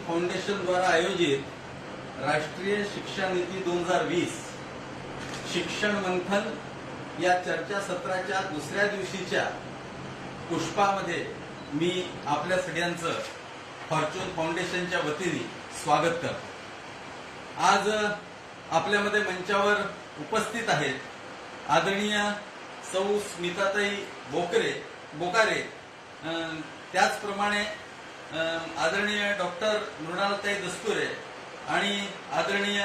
Foundation द्वारा आयोजित राष्ट्रीय शिक्षा नीति 2020 शिक्षण मंथन या चर्चा सत्राच्या दुसऱ्या दिवशीच्या पुष्पामध्ये मी आपल्या सगळ्यांचं फॉर्च्यून फाउंडेशनच्या वतीने स्वागत करतो। आज आपल्यामध्ये मंचावर उपस्थित आहेत आदरणीय सौ स्मिताताई बोकारे, त्याचप्रमाणे आदरणीय डॉक्टर मृणालताई दस्तुरे आणि आदरणीय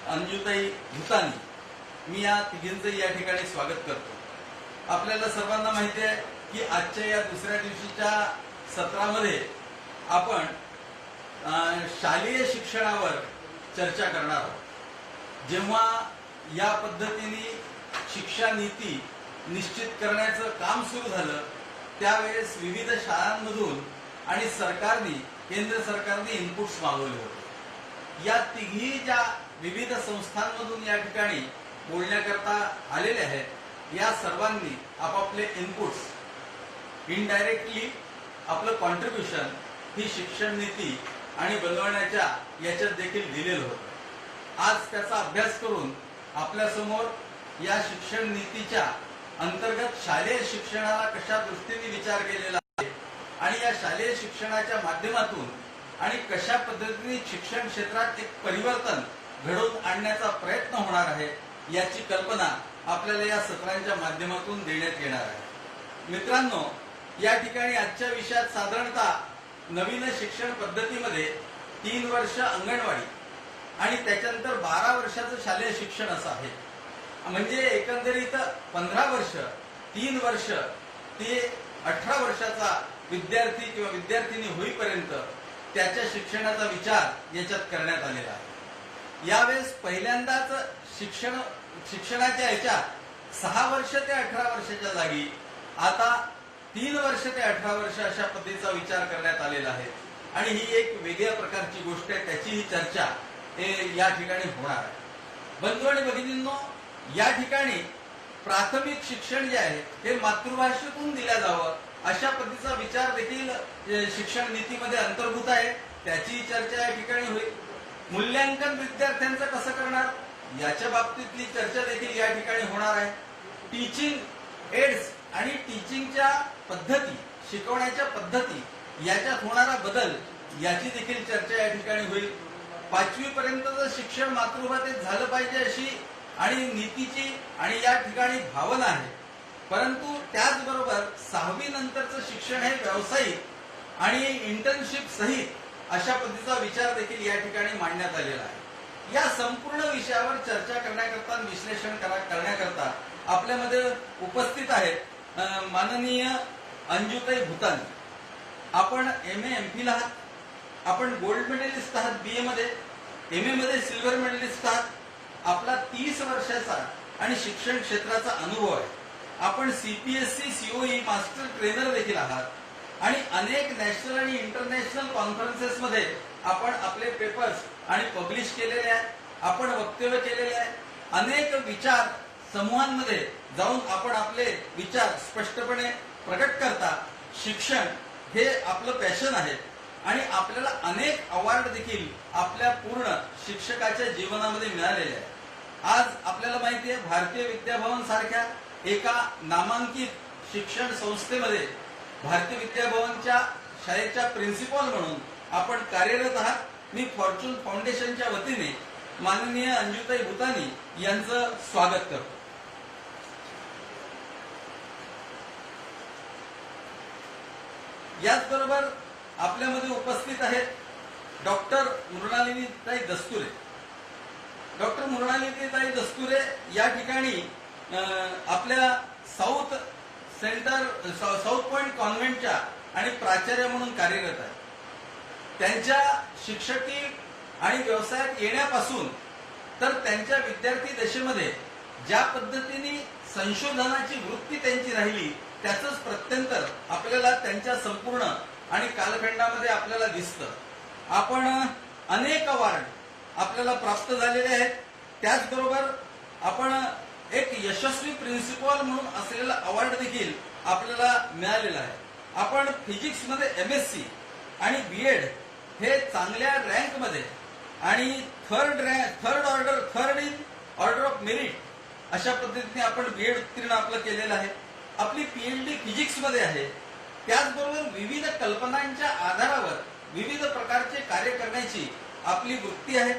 अंजुताई भूतानी। मी या तिघींचं या ठिकाणी स्वागत करतो। आपल्याला सर्वांना माहिती आहे की आजच्या या दुसऱ्या दिवशीच्या सत्रामध्ये आपण शालेय शिक्षणावर चर्चा करणार आहोत। जेव्हा या पद्धतीने शिक्षा नीती निश्चित करण्याचं काम सुरू झालं त्यावेळेस विविध शाळांमधून आणि केंद्र सरकारने इनपुट्स मागवले होते। या तिघी ज्या विविध संस्थांमधून या ठिकाणी बोलण्याकरता आलेले आहेत या सर्वांनी आपापले इनपुट्स इनडायरेक्टली आपलं कॉन्ट्रीब्युशन ही शिक्षण नीती आणि बनवण्याच्या याच्यात देखील दिलेलं होतं। आज त्याचा अभ्यास करून आपल्या समोर या शिक्षण नीतीच्या अंतर्गत शालेय शिक्षणाला कशा दृष्टीने विचार केलेला आहे आणि या शालेय शिक्षणाच्या माध्यमातून आणि कशा पद्धतीने शिक्षण क्षेत्रात एक परिवर्तन घडवून आणण्याचा प्रयत्न होणार आहे याची कल्पना आपल्याला या सत्रांच्या माध्यमातून देण्यात येणार आहे। मित्रांनो, या ठिकाणी आजच्या विषयात साधारणतः नवीन शिक्षण पद्धतीमध्ये 3 वर्ष अंगणवाडी आणि त्याच्यानंतर 12 वर्षाचं शालेय शिक्षण असं आहे। म्हणजे एकंदरीत 15 वर्ष 3 वर्ष ते 18 वर्षाचा विद्यार्थी किंवा विद्यार्थिनी होईपर्यंत त्याच्या शिक्षणाचा विचार याच्यात करण्यात आलेला आहे। यावेळेस पहिल्यांदाच शिक्षणाच्या ह्याच्यात 6 वर्ष ते 18 वर्षाच्या जागी आता 3 वर्ष ते 18 वर्ष अशा पद्धतीचा विचार करण्यात आलेला आहे आणि ही एक वेगळ्या प्रकारची गोष्ट आहे। त्याचीही चर्चा या ठिकाणी होणार आहे। बंधू आणि भगिनींनो, या ठिकाणी प्राथमिक शिक्षण जे आहे हे मातृभाषेतून दिलं जावं अशा पद्धतीचा विचार देखील शिक्षण नीतीमध्ये अंतर्भूत आहे। त्याची चर्चा या ठिकाणी होईल। मूल्यांकन विद्यार्थ्यांचं कसं करणार याच्या बाबतीतली चर्चा देखील या ठिकाणी होणार आहे। टीचिंग एड्स आणि टीचिंगच्या पद्धती, शिकवण्याच्या पद्धती याच्यात होणारा बदल याची देखील चर्चा या ठिकाणी होईल। 5वी पर्यंतचं शिक्षण मातृभाषेत झालं पाहिजे अशी आणि नीतीची आणि या ठिकाणी भावना आहे, परंतु त्याचबरोबर 6वी नंतरचं शिक्षण हे व्यावसायिक आणि इंटर्नशिप सहित अशा पद्धतीचा विचार देखील या ठिकाणी मांडण्यात आलेला आहे। या संपूर्ण विषयावर चर्चा करण्याकरता विश्लेषण करण्याकरता आपल्यामध्ये उपस्थित आहेत माननीय अंजुताई भूतानी। आपण MA MPhil आहात, आपण गोल्ड मेडलिस्ट आहात BA मध्ये, MA मध्ये सिल्वर मेडलिस्ट आहात। आपला 30 वर्षाचा आणि शिक्षण क्षेत्राचा अनुभव आहे। आपण CPSC COE मास्टर ट्रेनर देखील आहात आणि अनेक नॅशनल आणि इंटरनॅशनल कॉन्फरन्सेस मध्ये आपण आपले पेपर्स आणि पब्लिश केलेले आहेत, आपण वक्तव्य केलेले आहे। अनेक विचार समूहांमध्ये जाऊन आपण आपले विचार स्पष्टपणे प्रकट करता। शिक्षण हे आपलं पॅशन आहे आणि आपल्याला अनेक अवॉर्ड देखील आपल्या पूर्ण शिक्षकाच्या जीवनामध्ये मिळालेले आहे। आज आपल्याला माहिती आहे भारतीय विद्याभवन सारख्या एका नामांकित शिक्षण संस्थेमध्ये भारतीय विद्याभवनच्या शाळेच्या प्रिन्सिपॉल म्हणून आपण कार्यरत आहात। मी फॉर्च्यून फाउंडेशनच्या वतीने माननीय अंजुताई भूतानी यांचं स्वागत करतो। याचबरोबर आपल्यामध्ये उपस्थित आहेत डॉक्टर मृणालिनीताई दस्तुरे। डॉक्टर मृणालिनीताई दस्तुरे या ठिकाणी आपल्या साऊथ पॉइंट कॉन्व्हेंटच्या आणि प्राचार्य म्हणून कार्यरत आहेत। त्यांच्या शिक्षकी आणि व्यवसायात येण्यापासून तर त्यांच्या विद्यार्थी दशेमध्ये ज्या पद्धतीने संशोधनाची वृत्ती त्यांची राहिली त्याचंच प्रत्यंतर आपल्याला त्यांच्या संपूर्ण आणि कालखंडामध्ये आपल्याला दिसतं। आपण अनेक अवॉर्ड आपल्याला प्राप्त झालेले आहेत। त्याचबरोबर आपण एक यशस्वी प्रिन्सिपॉल म्हणून असलेला अवॉर्ड देखील आपल्याला मिळालेला आहे। आपण फिजिक्स मध्ये MSc आणि BEd हे चांगल्या रँकमध्ये आणि थर्ड ऑर्डर ऑफ मेरिट अशा पद्धतीने आपण बीएड उत्तीर्ण आपलं केलेलं आहे. आपली पीएचडी फिजिक्स मध्ये आहे. त्याचबरोबर विविध कल्पनांच्या आधारावर विविध प्रकारचे कार्य करण्याची आपली वृत्ती आहे,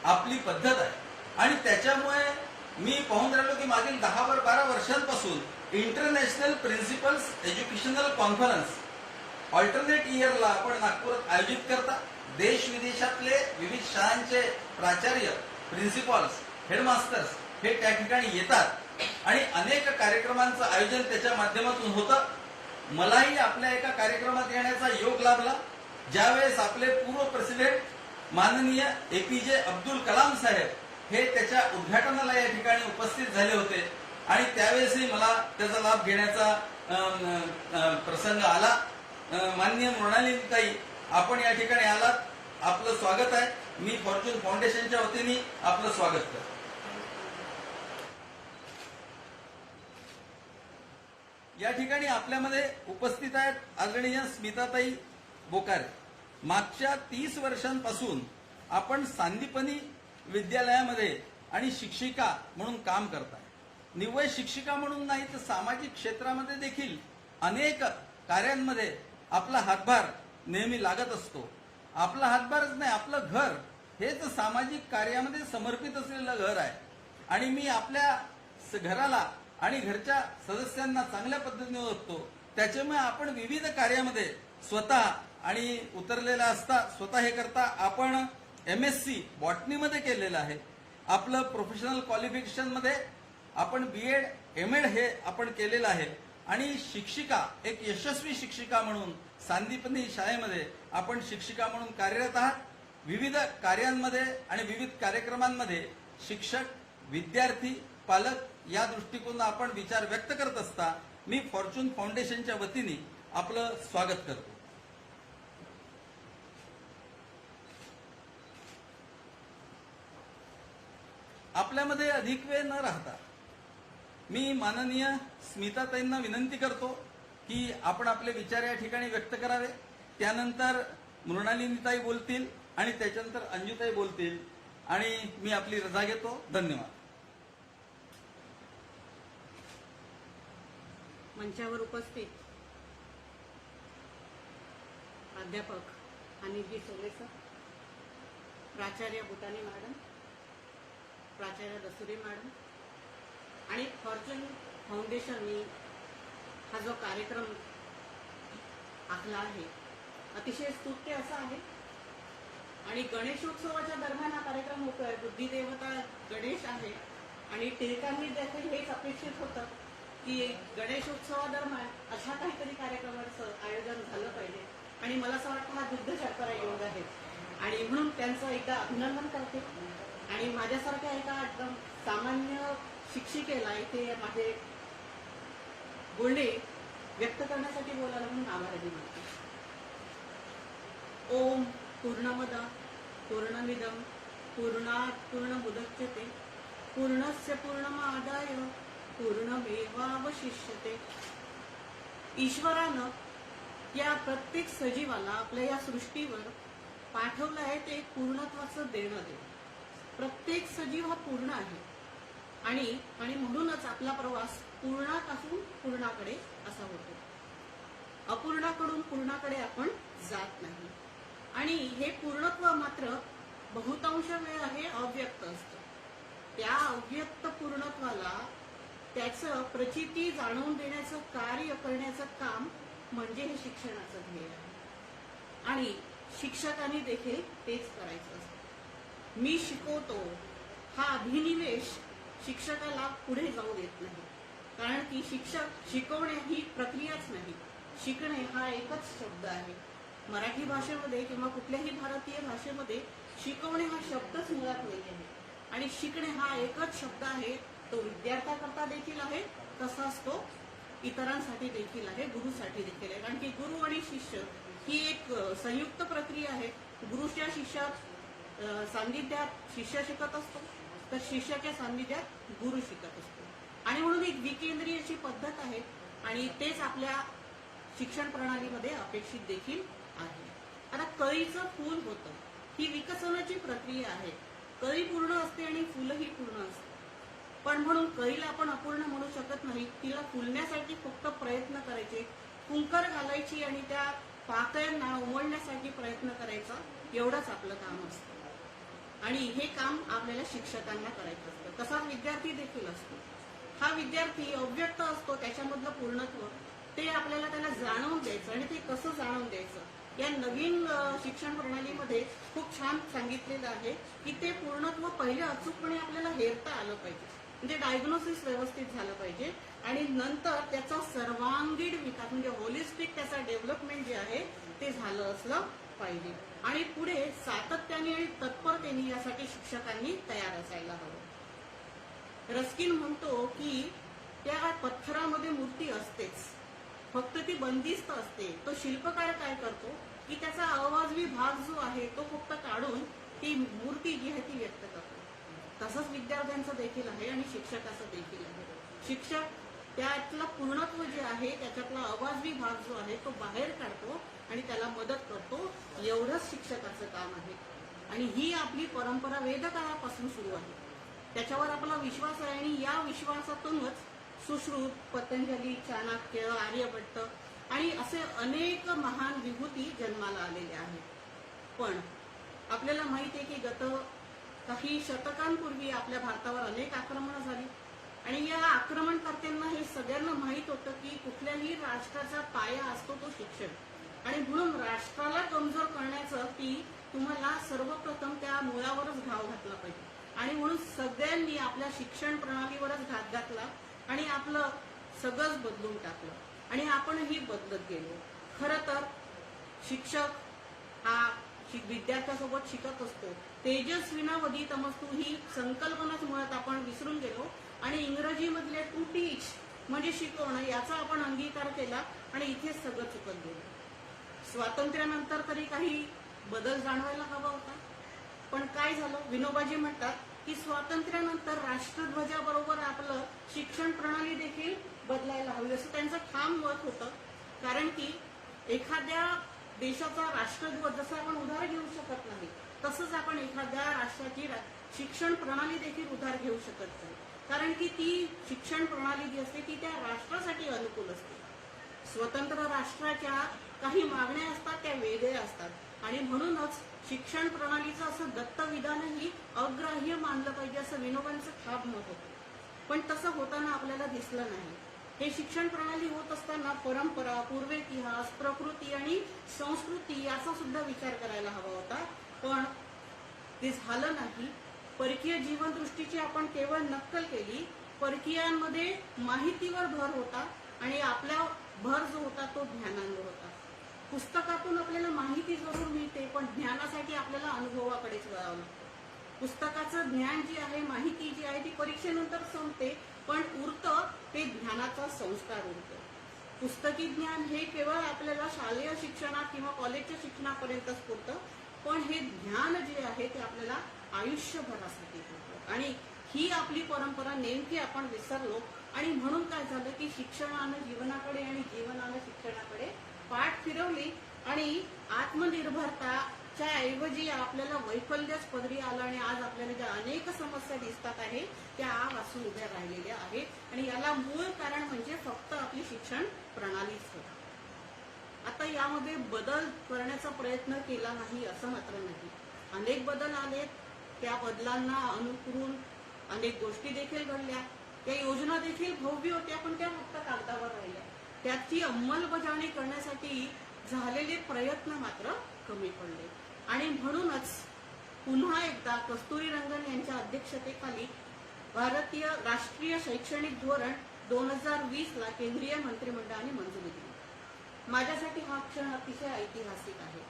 आपली पद्धत आहे. आणि त्याच्यामुळे मी पाहून राहिलो की मागील 10-12 वर्षांपासून international principles educational conference alternate इयरला आपण नागपुरात आयोजित करता. देश विदेशातले विविध शाळांचे प्राचार्य, प्रिन्सिपल्स, हेडमास्टर्स हे त्या ठिकाणी येतात आणि अनेक कार्यक्रमांचं आयोजन त्याच्या माध्यमातून होतं. मलाही आपल्या एका कार्यक्रमात येण्याचा योग लाभला, ज्यावेळेस आपले पूर्व प्रेसिडेंट माननीय एपीजे अब्दुल कलाम साहेब हे त्याच्या उद्घाटनाला या ठिकाणी उपस्थित झाले होते आणि त्यावेळेसही मला त्याचा लाभ घेण्याचा प्रसंग आला. माननीय मृणालिनीताई, आपण या ठिकाणी आलात, आपलं स्वागत आहे. मी फॉर्च्यून फाउंडेशनच्या वतीने आपलं स्वागत करतो. या ठिकाणी आपल्यामध्ये उपस्थित आहेत आदरणीय स्मिताताई बोकारे. मागच्या 30 वर्षांपासून आपण सांदीपनी विद्यालयामध्ये आणि शिक्षिका म्हणून काम करताय. निव्वळ शिक्षिका म्हणून नाही तर सामाजिक क्षेत्रामध्ये देखील अनेक कार्यांमध्ये आपला हातभार नेहमी लागत असतो. आपला हातभारच नाही, आपलं घर हेच सामाजिक कार्यामध्ये समर्पित असलेलं घर आहे. आणि मी आपल्या घराला आणि घरच्या सदस्यांना चांगल्या पद्धतीने ओळखतो. त्याच्यामुळे आपण विविध कार्यामध्ये स्वतः आणि उतरलेला असता स्वतः हे करता. आपण MSc बॉटनीमध्ये केलेलं आहे. आपलं प्रोफेशनल क्वालिफिकेशन मध्ये आपण BEd MEd हे आपण केलेलं आहे. आणि शिक्षिका, एक यशस्वी शिक्षिका म्हणून सांदीपनी शाळेमध्ये आपण शिक्षिका म्हणून कार्यरत आहात. विविध कार्यांमध्ये आणि विविध कार्यक्रमांमध्ये शिक्षक, विद्यार्थी, पालक या दृष्टिकोनातून आपण विचार व्यक्त करत असता मी फॉर्च्यून फाउंडेशनच्या वतीने आपलं स्वागत करतो. आपल्यामध्ये अधिक वेळ न राहता मी माननीय स्मिताताईंना विनंती करतो की आपण आपले विचार या ठिकाणी व्यक्त करावे. त्यानंतर मृणालिनीताई बोलतील आणि त्याच्यानंतर अंजुताई बोलतील आणि मी आपली रजा घेतो. धन्यवाद. मंचावर उपस्थित प्राध्यापक अनिलजी सोले सर, प्राचार्य बुटानी मॅडम, प्राचार्य दसुरे मॅडम आणि फॉर्च्यून फाउंडेशननी हा जो कार्यक्रम आखला आहे अतिशय स्तुत्य असा आहे. आणि गणेशोत्सवाच्या दरम्यान हा कार्यक्रम होतोय. बुद्धिदेवता गणेश आहे आणि टिळकांनी देखील हेच अपेक्षित होतं की गणेशोत्सवादरम्यान अशा काहीतरी कार्यक्रमाचं आयोजन झालं पाहिजे. आणि मला असं वाटतं हा दुग्ध शर्करा योग आहे आणि म्हणून त्यांचं एकदा अभिनंदन करते. आणि माझ्यासारख्या एका एकदम सामान्य शिक्षिकेला इथे माझे बोलणे व्यक्त करण्यासाठी बोलायला म्हणून आभारी मानते. ओम पूर्णमद पूर्णमिदं पूर्णात् पूर्णमुदच्यते पूर्णस्य पूर्णमादाय पूर्णमेवावशिष्यते. ईश्वरानं या प्रत्येक सजीवाला आपल्या या सृष्टीवर पाठवलं आहे ते एक पूर्णत्वाचं देणं दे. प्रत्येक सजीव हा पूर्ण आहे आणि म्हणूनच आपला प्रवास पूर्णापासून पूर्णाकडे असा होतो. अपूर्णाकडून पूर्णाकडे आपण जात नाही. आणि हे पूर्णत्व मात्र बहुतांश वेळ हे अव्यक्त असतं. त्या अव्यक्त पूर्णत्वाला त्याचं प्रचिती जाणवून देण्याचं कार्य करण्याचं काम म्हणजे हे शिक्षणाचं ध्येय आहे. आणि शिक्षकांनी देखील तेच करायचं असतं. मी शिकवतो हा अभिनिवेश शिक्षकाला पुढे जाऊ देत नाही. कारण की शिकवणे ही प्रक्रियाच नाही. शिकणे हा एकच शब्द आहे. मराठी भाषेमध्ये किंवा कुठल्याही भारतीय भाषेमध्ये शिकवणे हा शब्दच मुळात नाही आहे. आणि शिकणे हा एकच शब्द आहे. तो विद्यार्थ्याकरता देखील आहे तसाच तो इतरांसाठी देखील आहे, गुरुसाठी देखील आहे. कारण की गुरु आणि शिष्य ही एक संयुक्त प्रक्रिया आहे. गुरुच्या शिष्यात सान्निध्यात शिष्य शिकत असतो तर शिष्याच्या सान्निध्यात गुरु शिकत असतो. आणि म्हणून एक विकेंद्रीय अशी पद्धत आहे आणि तेच आपल्या शिक्षण प्रणालीमध्ये अपेक्षित देखील आहे. आता कळीचं फूल होतं, ही विकसनाची प्रक्रिया आहे. कळी पूर्ण असते आणि फुलही पूर्ण असते, पण म्हणून कळीला आपण अपूर्ण म्हणू शकत नाही. तिला फुलण्यासाठी फक्त प्रयत्न करायचे, कुंकर घालायची आणि त्या पाकळ्यांना उमलण्यासाठी प्रयत्न करायचा, एवढंच आपलं काम असतं. आणि हे काम आपल्याला शिक्षकांना करायचं असतं. तसाच विद्यार्थी देखील असतो. हा विद्यार्थी अव्यक्त असतो, त्याच्यामधलं पूर्णत्व ते आपल्याला त्याला जाणवून द्यायचं. आणि ते कसं जाणवून द्यायचं, या नवीन शिक्षण प्रणालीमध्ये खूप छान सांगितलेलं आहे की ते पूर्णत्व पहिले अचूकपणे आपल्याला हेरता आलं पाहिजे, म्हणजे डायग्नोसिस व्यवस्थित झालं पाहिजे आणि नंतर त्याचा सर्वांगीण विकास म्हणजे होलिस्टिक त्याचा डेव्हलपमेंट जे आहे ते झालं असलं पाहिजे. आणि पुढे सातत्याने आणि तत्परतेने यासाठी शिक्षकांनी तयार असायला हवं. रस्किन म्हणतो की त्या पत्थरामध्ये मूर्ती असतेच, फक्त ती बंदिस्त असते. तो शिल्पकार काय करतो की त्याचा अवाजवी भाग जो आहे तो फक्त काढून ती मूर्ती जी आहे ती व्यक्त करतो. तसंच विद्यार्थ्यांचं देखील आहे आणि शिक्षकाचं देखील आहे. शिक्षक त्यातलं पूर्णत्व जे आहे त्याच्यातला अवाजवी भाग जो आहे तो बाहेर काढतो आणि त्याला मदत करतो, एवढंच शिक्षकाचं काम आहे. आणि ही आपली परंपरा वेदकाळापासून सुरू आहे, त्याच्यावर आपला विश्वास आहे. आणि या विश्वासातूनच सुश्रुत, पतंजली, चाणक्य, आर्यभट्ट आणि असे अनेक महान विभूती जन्माला आलेले आहेत. पण आपल्याला माहिती आहे की गत काही शतकांपूर्वी आपल्या भारतावर अनेक आक्रमणं झाली आणि या आक्रमणकर्त्यांना हे सगळ्यांना माहित होतं की कुठल्याही राष्ट्राचा पाया असतो तो शिक्षण. आणि म्हणून राष्ट्राला कमजोर करण्याचं की तुम्हाला सर्वप्रथम त्या मुळावरच घाव घातला पाहिजे. आणि म्हणून सगळ्यांनी आपल्या शिक्षण प्रणालीवरच घात घातला आणि आपलं सगळंच बदलून टाकलं आणि आपणही बदलत गेलो. खरं तर शिक्षक हा विद्यार्थ्यासोबत शिकत असतो. तेजस्विनावधी तमस्तु ही संकल्पनाच मुळात आपण विसरून गेलो आणि इंग्रजीमधले टू टीच म्हणजे शिकवणं याचा आपण अंगीकार केला आणि इथेच सगळं चुकत गेलं. स्वातंत्र्यानंतर तरी काही बदल जाणवायला हवा होता, पण काय झालं, विनोबाजी म्हणतात की स्वातंत्र्यानंतर राष्ट्रध्वजाबरोबर आपलं शिक्षण प्रणाली देखील बदलायला हवी, असं त्यांचं ठाम मत होतं. कारण की एखाद्या देशाचा राष्ट्रध्वज जसं आपण उधार घेऊ शकत नाही, तसंच आपण एखाद्या राष्ट्राची शिक्षण प्रणाली देखील उधार घेऊ शकत नाही. कारण की ती शिक्षण प्रणाली जी असते ती त्या राष्ट्रासाठी अनुकूल असते. स्वतंत्र राष्ट्राच्या काही मागण्या असतात, त्या वेगळ्या असतात आणि म्हणूनच शिक्षण प्रणालीचं असं दत्तविधानही अग्राह्य मानलं पाहिजे असं विनोबांचं ठाम मत होतं. पण तसं होताना आपल्याला दिसलं नाही. हे शिक्षण प्रणाली होत असताना परंपरा, पूर्वेतिहास, प्रकृती आणि संस्कृती याचा सुद्धा विचार करायला हवा होता, पण ते झालं नाही. परकीय जीवनदृष्टीची आपण केवळ नक्कल केली. परकीयांमध्ये माहितीवर भर होता आणि आपला भर जो होता तो ज्ञानांवर होता. पुस्तकातून आपल्याला माहिती जरूर मिळते, पण ज्ञानासाठी आपल्याला अनुभवाकडेच वळावं लागतं. पुस्तकाचं ज्ञान जे आहे, माहिती जी आहे ती परीक्षेनंतर संपते, पण उरतं ते ज्ञानाचा संस्कार उरतो. पुस्तकी ज्ञान हे केवळ आपल्याला शालेय शिक्षणात किंवा कॉलेजच्या शिक्षणापर्यंतच पुरतं, पण हे ज्ञान जे आहे ते आपल्याला आयुष्यभरासाठी पुरतं. आणि ही आपली परंपरा नेमकी आपण विसरलो आणि म्हणून काय झालं की शिक्षणानं जीवनाकडे आणि जीवनानं शिक्षणाकडे पाठ फिरवली आणि आत्मनिर्भरताच्या ऐवजी आपल्याला वैफल्यच पदरी आलं आणि आज आपल्याला ज्या अनेक समस्या दिसतात आहे त्या वाचून उभ्या राहिलेल्या आहेत आणि याला मूळ कारण म्हणजे फक्त आपली शिक्षण प्रणालीच होती. आता यामध्ये बदल करण्याचा प्रयत्न केला नाही असं मात्र नाही. अनेक बदल आलेत, त्या बदलांना अनुकरून अनेक गोष्टी देखील घडल्या. त्या योजना देखील भव्य होत्या, पण त्या फक्त कागदावर राहिल्या. त्याची अंमलबजावणी करण्यासाठी झालेले प्रयत्न मात्र कमी पडले आणि म्हणूनच पुन्हा एकदा कस्तुरीरंगन यांच्या अध्यक्षतेखाली भारतीय राष्ट्रीय शैक्षणिक धोरण 2020 ला केंद्रीय मंत्रिमंडळाने मंजुरी दिली. माझ्यासाठी हा क्षण अतिशय ऐतिहासिक आहे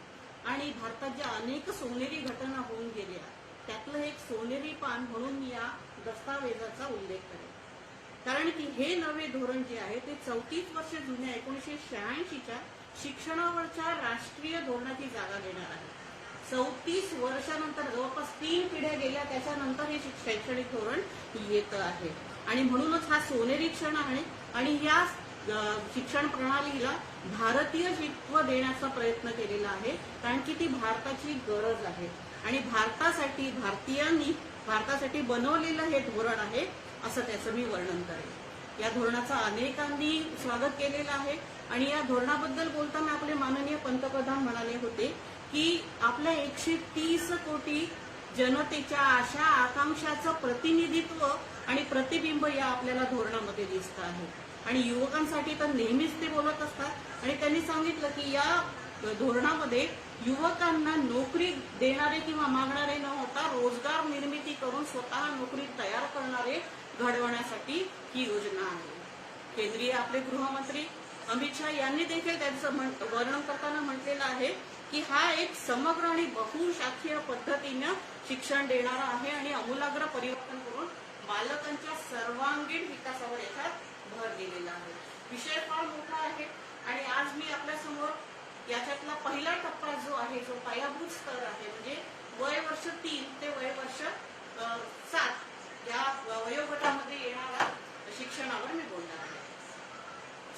आणि भारतात ज्या अनेक सोनेरी घटना होऊन गेल्या त्यातलं एक सोनेरी पान म्हणून मी या दस्तावेजाचा उल्लेख करेन. कारण की हे नवे धोरण जे आहे ते 34 वर्ष जुन्या 1986च्या शिक्षणावरच्या राष्ट्रीय धोरणाची जागा घेणार आहे. 34 वर्षानंतर जवळपास 3 पिढ्या गेल्या त्याच्यानंतर हे शैक्षणिक धोरण येत आहे आणि म्हणूनच हा सोनेरी क्षण आहे. आणि या शिक्षण प्रणालीला भारतीयत्व देण्याचा प्रयत्न केलेला आहे, कारण की ती भारताची गरज आहे आणि भारतासाठी बनवलेलं हे धोरण आहे असं त्याचं मी वर्णन करेन. या धोरणाचं अनेकांनी स्वागत केलेलं आहे आणि या धोरणाबद्दल बोलताना आपले माननीय पंतप्रधान म्हणाले होते की आपल्या 130 कोटी जनतेच्या आशा आकांक्षाचं प्रतिनिधित्व आणि प्रतिबिंब या आपल्याला धोरणामध्ये दिसत आहे. आणि युवकांसाठी तर नेहमीच ते बोलत असतात आणि त्यांनी सांगितलं की या धोरणामध्ये युवकांना नोकरी देणारे किंवा मागणारे न होता रोजगार निर्मिती करून स्वतः नोकरी तयार करणारे घडवण्यासाठी ही योजना आहे. केंद्रीय आपले गृहमंत्री अमित शहा यांनी देखील त्यांचं वर्णन करताना म्हटलेलं आहे की हा एक समग्र आणि बहुशाखीय पद्धतीनं शिक्षण देणारा आहे आणि आमूलाग्र परिवर्तन करून बालकांच्या सर्वांगीण विकासावर याच्यात भर दिलेला आहे. विषय फार मोठा आहे आणि आज मी आपल्या समोर याच्यातला पहिला टप्पा जो आहे, जो पायाभूत स्तर आहे, म्हणजे वय वर्ष 3 ते वय वर्ष 7 या वयोगटामध्ये येणारा शिक्षणावर मी बोलणार आहे.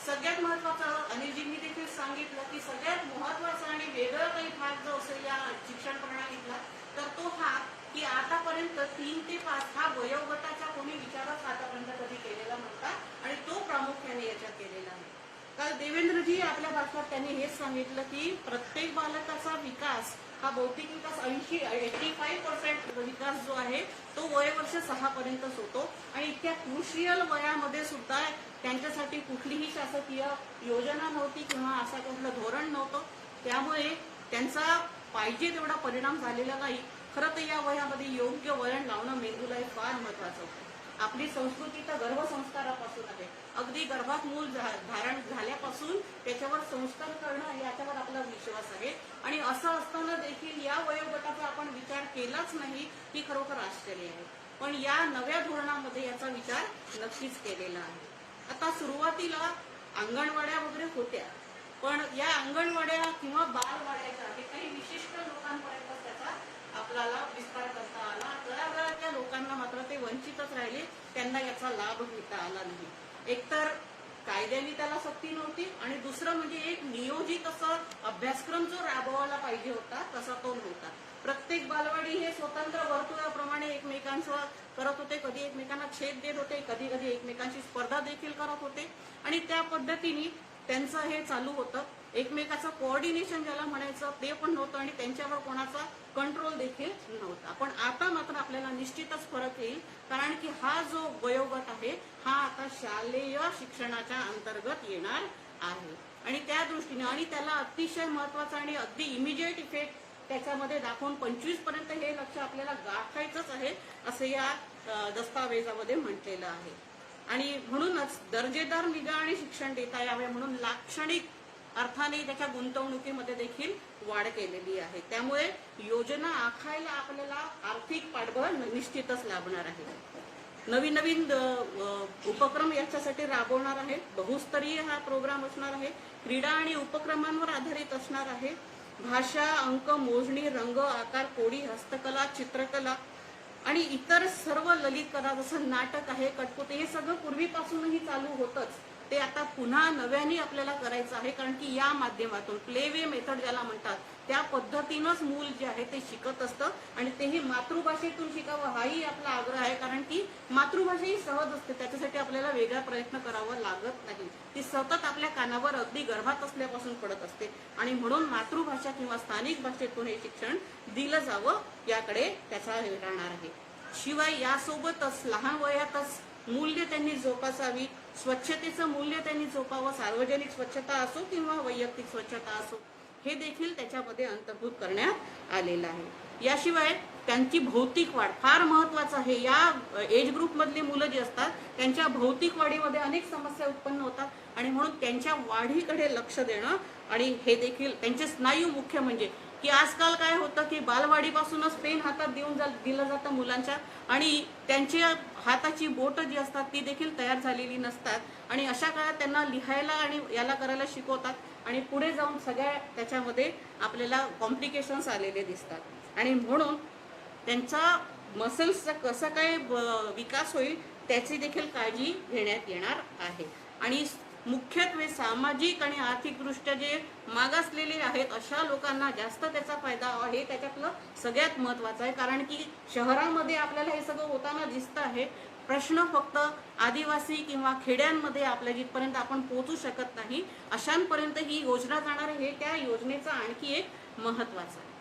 सगळ्यात महत्वाचं अनिलजींनी देखील सांगितलं की सगळ्यात महत्वाचा आणि वेगळा काही भाग जो असेल या शिक्षण प्रणालीतला तर तो हा की आतापर्यंत 3 ते 5 हा वयोगटाचा कोणी विचारच आतापर्यंत कधी केलेला नव्हता आणि तो प्रामुख्याने याच्यात केलेला आहे. काल देवेंद्रजी आपल्या भाषणात त्यांनी हेच सांगितलं की प्रत्येक बालकाचा विकास हा बौद्धिक विकास 85% विकास जो आहे तो वय वर्ष 6 पर्यंतच होतो आणि इतक्या क्रुशियल वयामध्ये सुद्धा त्यांच्यासाठी कुठलीही शासकीय योजना नव्हती किंवा असा कुठलं धोरण नव्हतं. त्यामुळे त्यांचा पाहिजे तेवढा परिणाम झालेला नाही. खरं तर या वयामध्ये योग्य वळण लावणं मेंदूला फार महत्वाचं होतं. आपली संस्कृती तर गर्भसंस्कारापासून आहे. अगदी गर्भात मूल धारण झाल्यापासून त्याच्यावर संस्कार करणं याच्यावर आपला विश्वास आहे आणि असं असताना देखील या वयोगटाचा आपण विचार केलाच नाही ही खरोखर आश्चर्य आहे. पण या नव्या धोरणामध्ये याचा विचार नक्कीच केलेला आहे. आता सुरुवातीला अंगणवाड्या वगैरे होत्या, पण या अंगणवाड्या किंवा बालवाड्याच्या काही विशिष्ट लोकांपर्यंत त्याचा आपल्याला विस्तार करता आला. तळागाळातल्या लोकांना मात्र ते वंचितच राहिले, त्यांना याचा लाभ घेता आला नाही. एकतर कायद्याने त्याला सक्ती नव्हती आणि दुसरं म्हणजे एक नियोजित असं अभ्यासक्रम जो राबवायला पाहिजे होता तसा तो नव्हता. प्रत्येक बालवाडी हे स्वतंत्र वर्तुळाप्रमाणे एकमेकांचं करत होते, कधी एकमेकांना छेद देत होते, कधी कधी एकमेकांची स्पर्धा देखील करत होते आणि त्या पद्धतीने त्यांचं हे चालू होतं. एकमेकाचं कोऑर्डिनेशन ज्याला म्हणायचं ते पण नव्हतं आणि त्यांच्यावर कोणाचा कंट्रोल देखील नव्हता. पण आता मात्र आपल्याला निश्चितच फरक येईल, कारण की हा जो वयोगट आहे हा आता शालेय शिक्षणाच्या अंतर्गत येणार आहे आणि त्या दृष्टीने आणि त्याला अतिशय महत्वाचा आणि अगदी इमिजिएट इफेक्ट त्याच्यामध्ये दाखवून 25 पर्यंत हे लक्ष आपल्याला गाठायचंच आहे असं या दस्तावेजामध्ये म्हटलेलं आहे. आणि म्हणूनच दर्जेदार निगा आणि शिक्षण देता यावे म्हणून लाक्षणिक अर्थाने त्याच्या गुंतवणुकीमध्ये देखील वाढ केलेली आहे. त्यामुळे योजना आखायला आपल्याला आर्थिक पाठबळ निश्चितच लाभणार आहे. नवीन नवीन उपक्रम याच्यासाठी राबवणार आहे. बहुस्तरीय हा प्रोग्राम असणार आहे. क्रीडा आणि उपक्रमांवर आधारित असणार आहे. भाषा, अंक, मोजणी, रंग, आकार, कोडी, हस्तकला, चित्रकला आणि इतर सर्व ललित कला जसं नाटक आहे, कठपुतळी हे सगळं पूर्वीपासूनही चालू होतच. ते आता पुन्हा नव्याने आपल्याला करायचं आहे, कारण की या माध्यमातून प्ले वे मेथड ज्याला म्हणतात त्या पद्धतीनंच मूल जे आहे ते शिकत असतं आणि तेही मातृभाषेतून शिकावं हाही आपला आग्रह आहे, कारण की मातृभाषा ही सहज असते, त्याच्यासाठी आपल्याला वेगळा प्रयत्न करावा लागत नाही. ती सतत आपल्या कानावर अगदी गर्भात असल्यापासून पडत असते आणि म्हणून मातृभाषा किंवा स्थानिक भाषेतून हे शिक्षण दिलं जावं याकडे त्याचा हे राहणार आहे. शिवाय यासोबतच लहान वयातच मूल्य त्यांनी जोपासावी, स्वच्छतेचं मूल्य त्यांनी जोपावं, सार्वजनिक स्वच्छता असो किंवा वैयक्तिक स्वच्छता असो हे देखील त्याच्यामध्ये अंतर्भूत करण्यात आलेलं आहे. याशिवाय त्यांची भौतिक वाढ फार महत्वाचं आहे. या एज ग्रुप मधली मुलं जी असतात त्यांच्या भौतिक वाढीमध्ये अनेक समस्या उत्पन्न होतात आणि म्हणून त्यांच्या वाढीकडे लक्ष देणं आणि हे देखील त्यांचे स्नायू मुख्य म्हणजे की आजकाल काय होतं की बालवाडीपासूनच पेन हातात दिलं जातं मुलांच्या आणि त्यांच्या हाताची बोट जी असतात ती देखील तयार झालेली नसतात आणि अशा काळात त्यांना लिहायला आणि याला करायला शिकवतात आणि पुढे जाऊन सगळ्या त्याच्यामध्ये आपल्याला कॉम्प्लिकेशन्स आलेले दिसतात आणि म्हणून त्यांचा मसल्सचा कसा काय विकास होईल त्याची देखील काळजी घेण्यात येणार आहे. आणि मुख्यत्वे सामाजिक आणि आर्थिकदृष्ट्या जे मागासलेले आहेत अशा लोकांना जास्त त्याचा फायदा आहे. त्याच्यातलं सगळ्यात महत्त्वाचं आहे, कारण की शहरामध्ये आपल्याला हे सगळं होताना दिसतं आहे. प्रश्न फक्त आदिवासी किंवा खेड्यांमध्ये आपल्या जिथपर्यंत आपण पोहोचू शकत नाही अशांपर्यंत ही योजना जाणार आहे. त्या योजनेचं आणखी एक महत्त्वाचं आहे.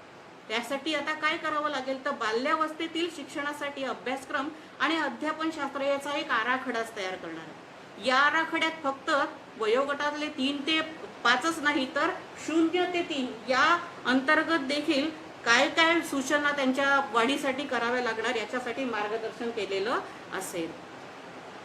त्यासाठी आता काय करावं लागेल तर बाल्यावस्थेतील शिक्षणासाठी अभ्यासक्रम आणि अध्यापन शास्त्र याचा एक आराखडाच तयार करणार आहे. या आराखड्यात फक्त वयोगटातले 3 ते 5च नाही तर 0 ते 3 या अंतर्गत देखील काय काय सूचना त्यांच्या वाढीसाठी कराव्या लागणार याच्यासाठी मार्गदर्शन केलेलं असेल.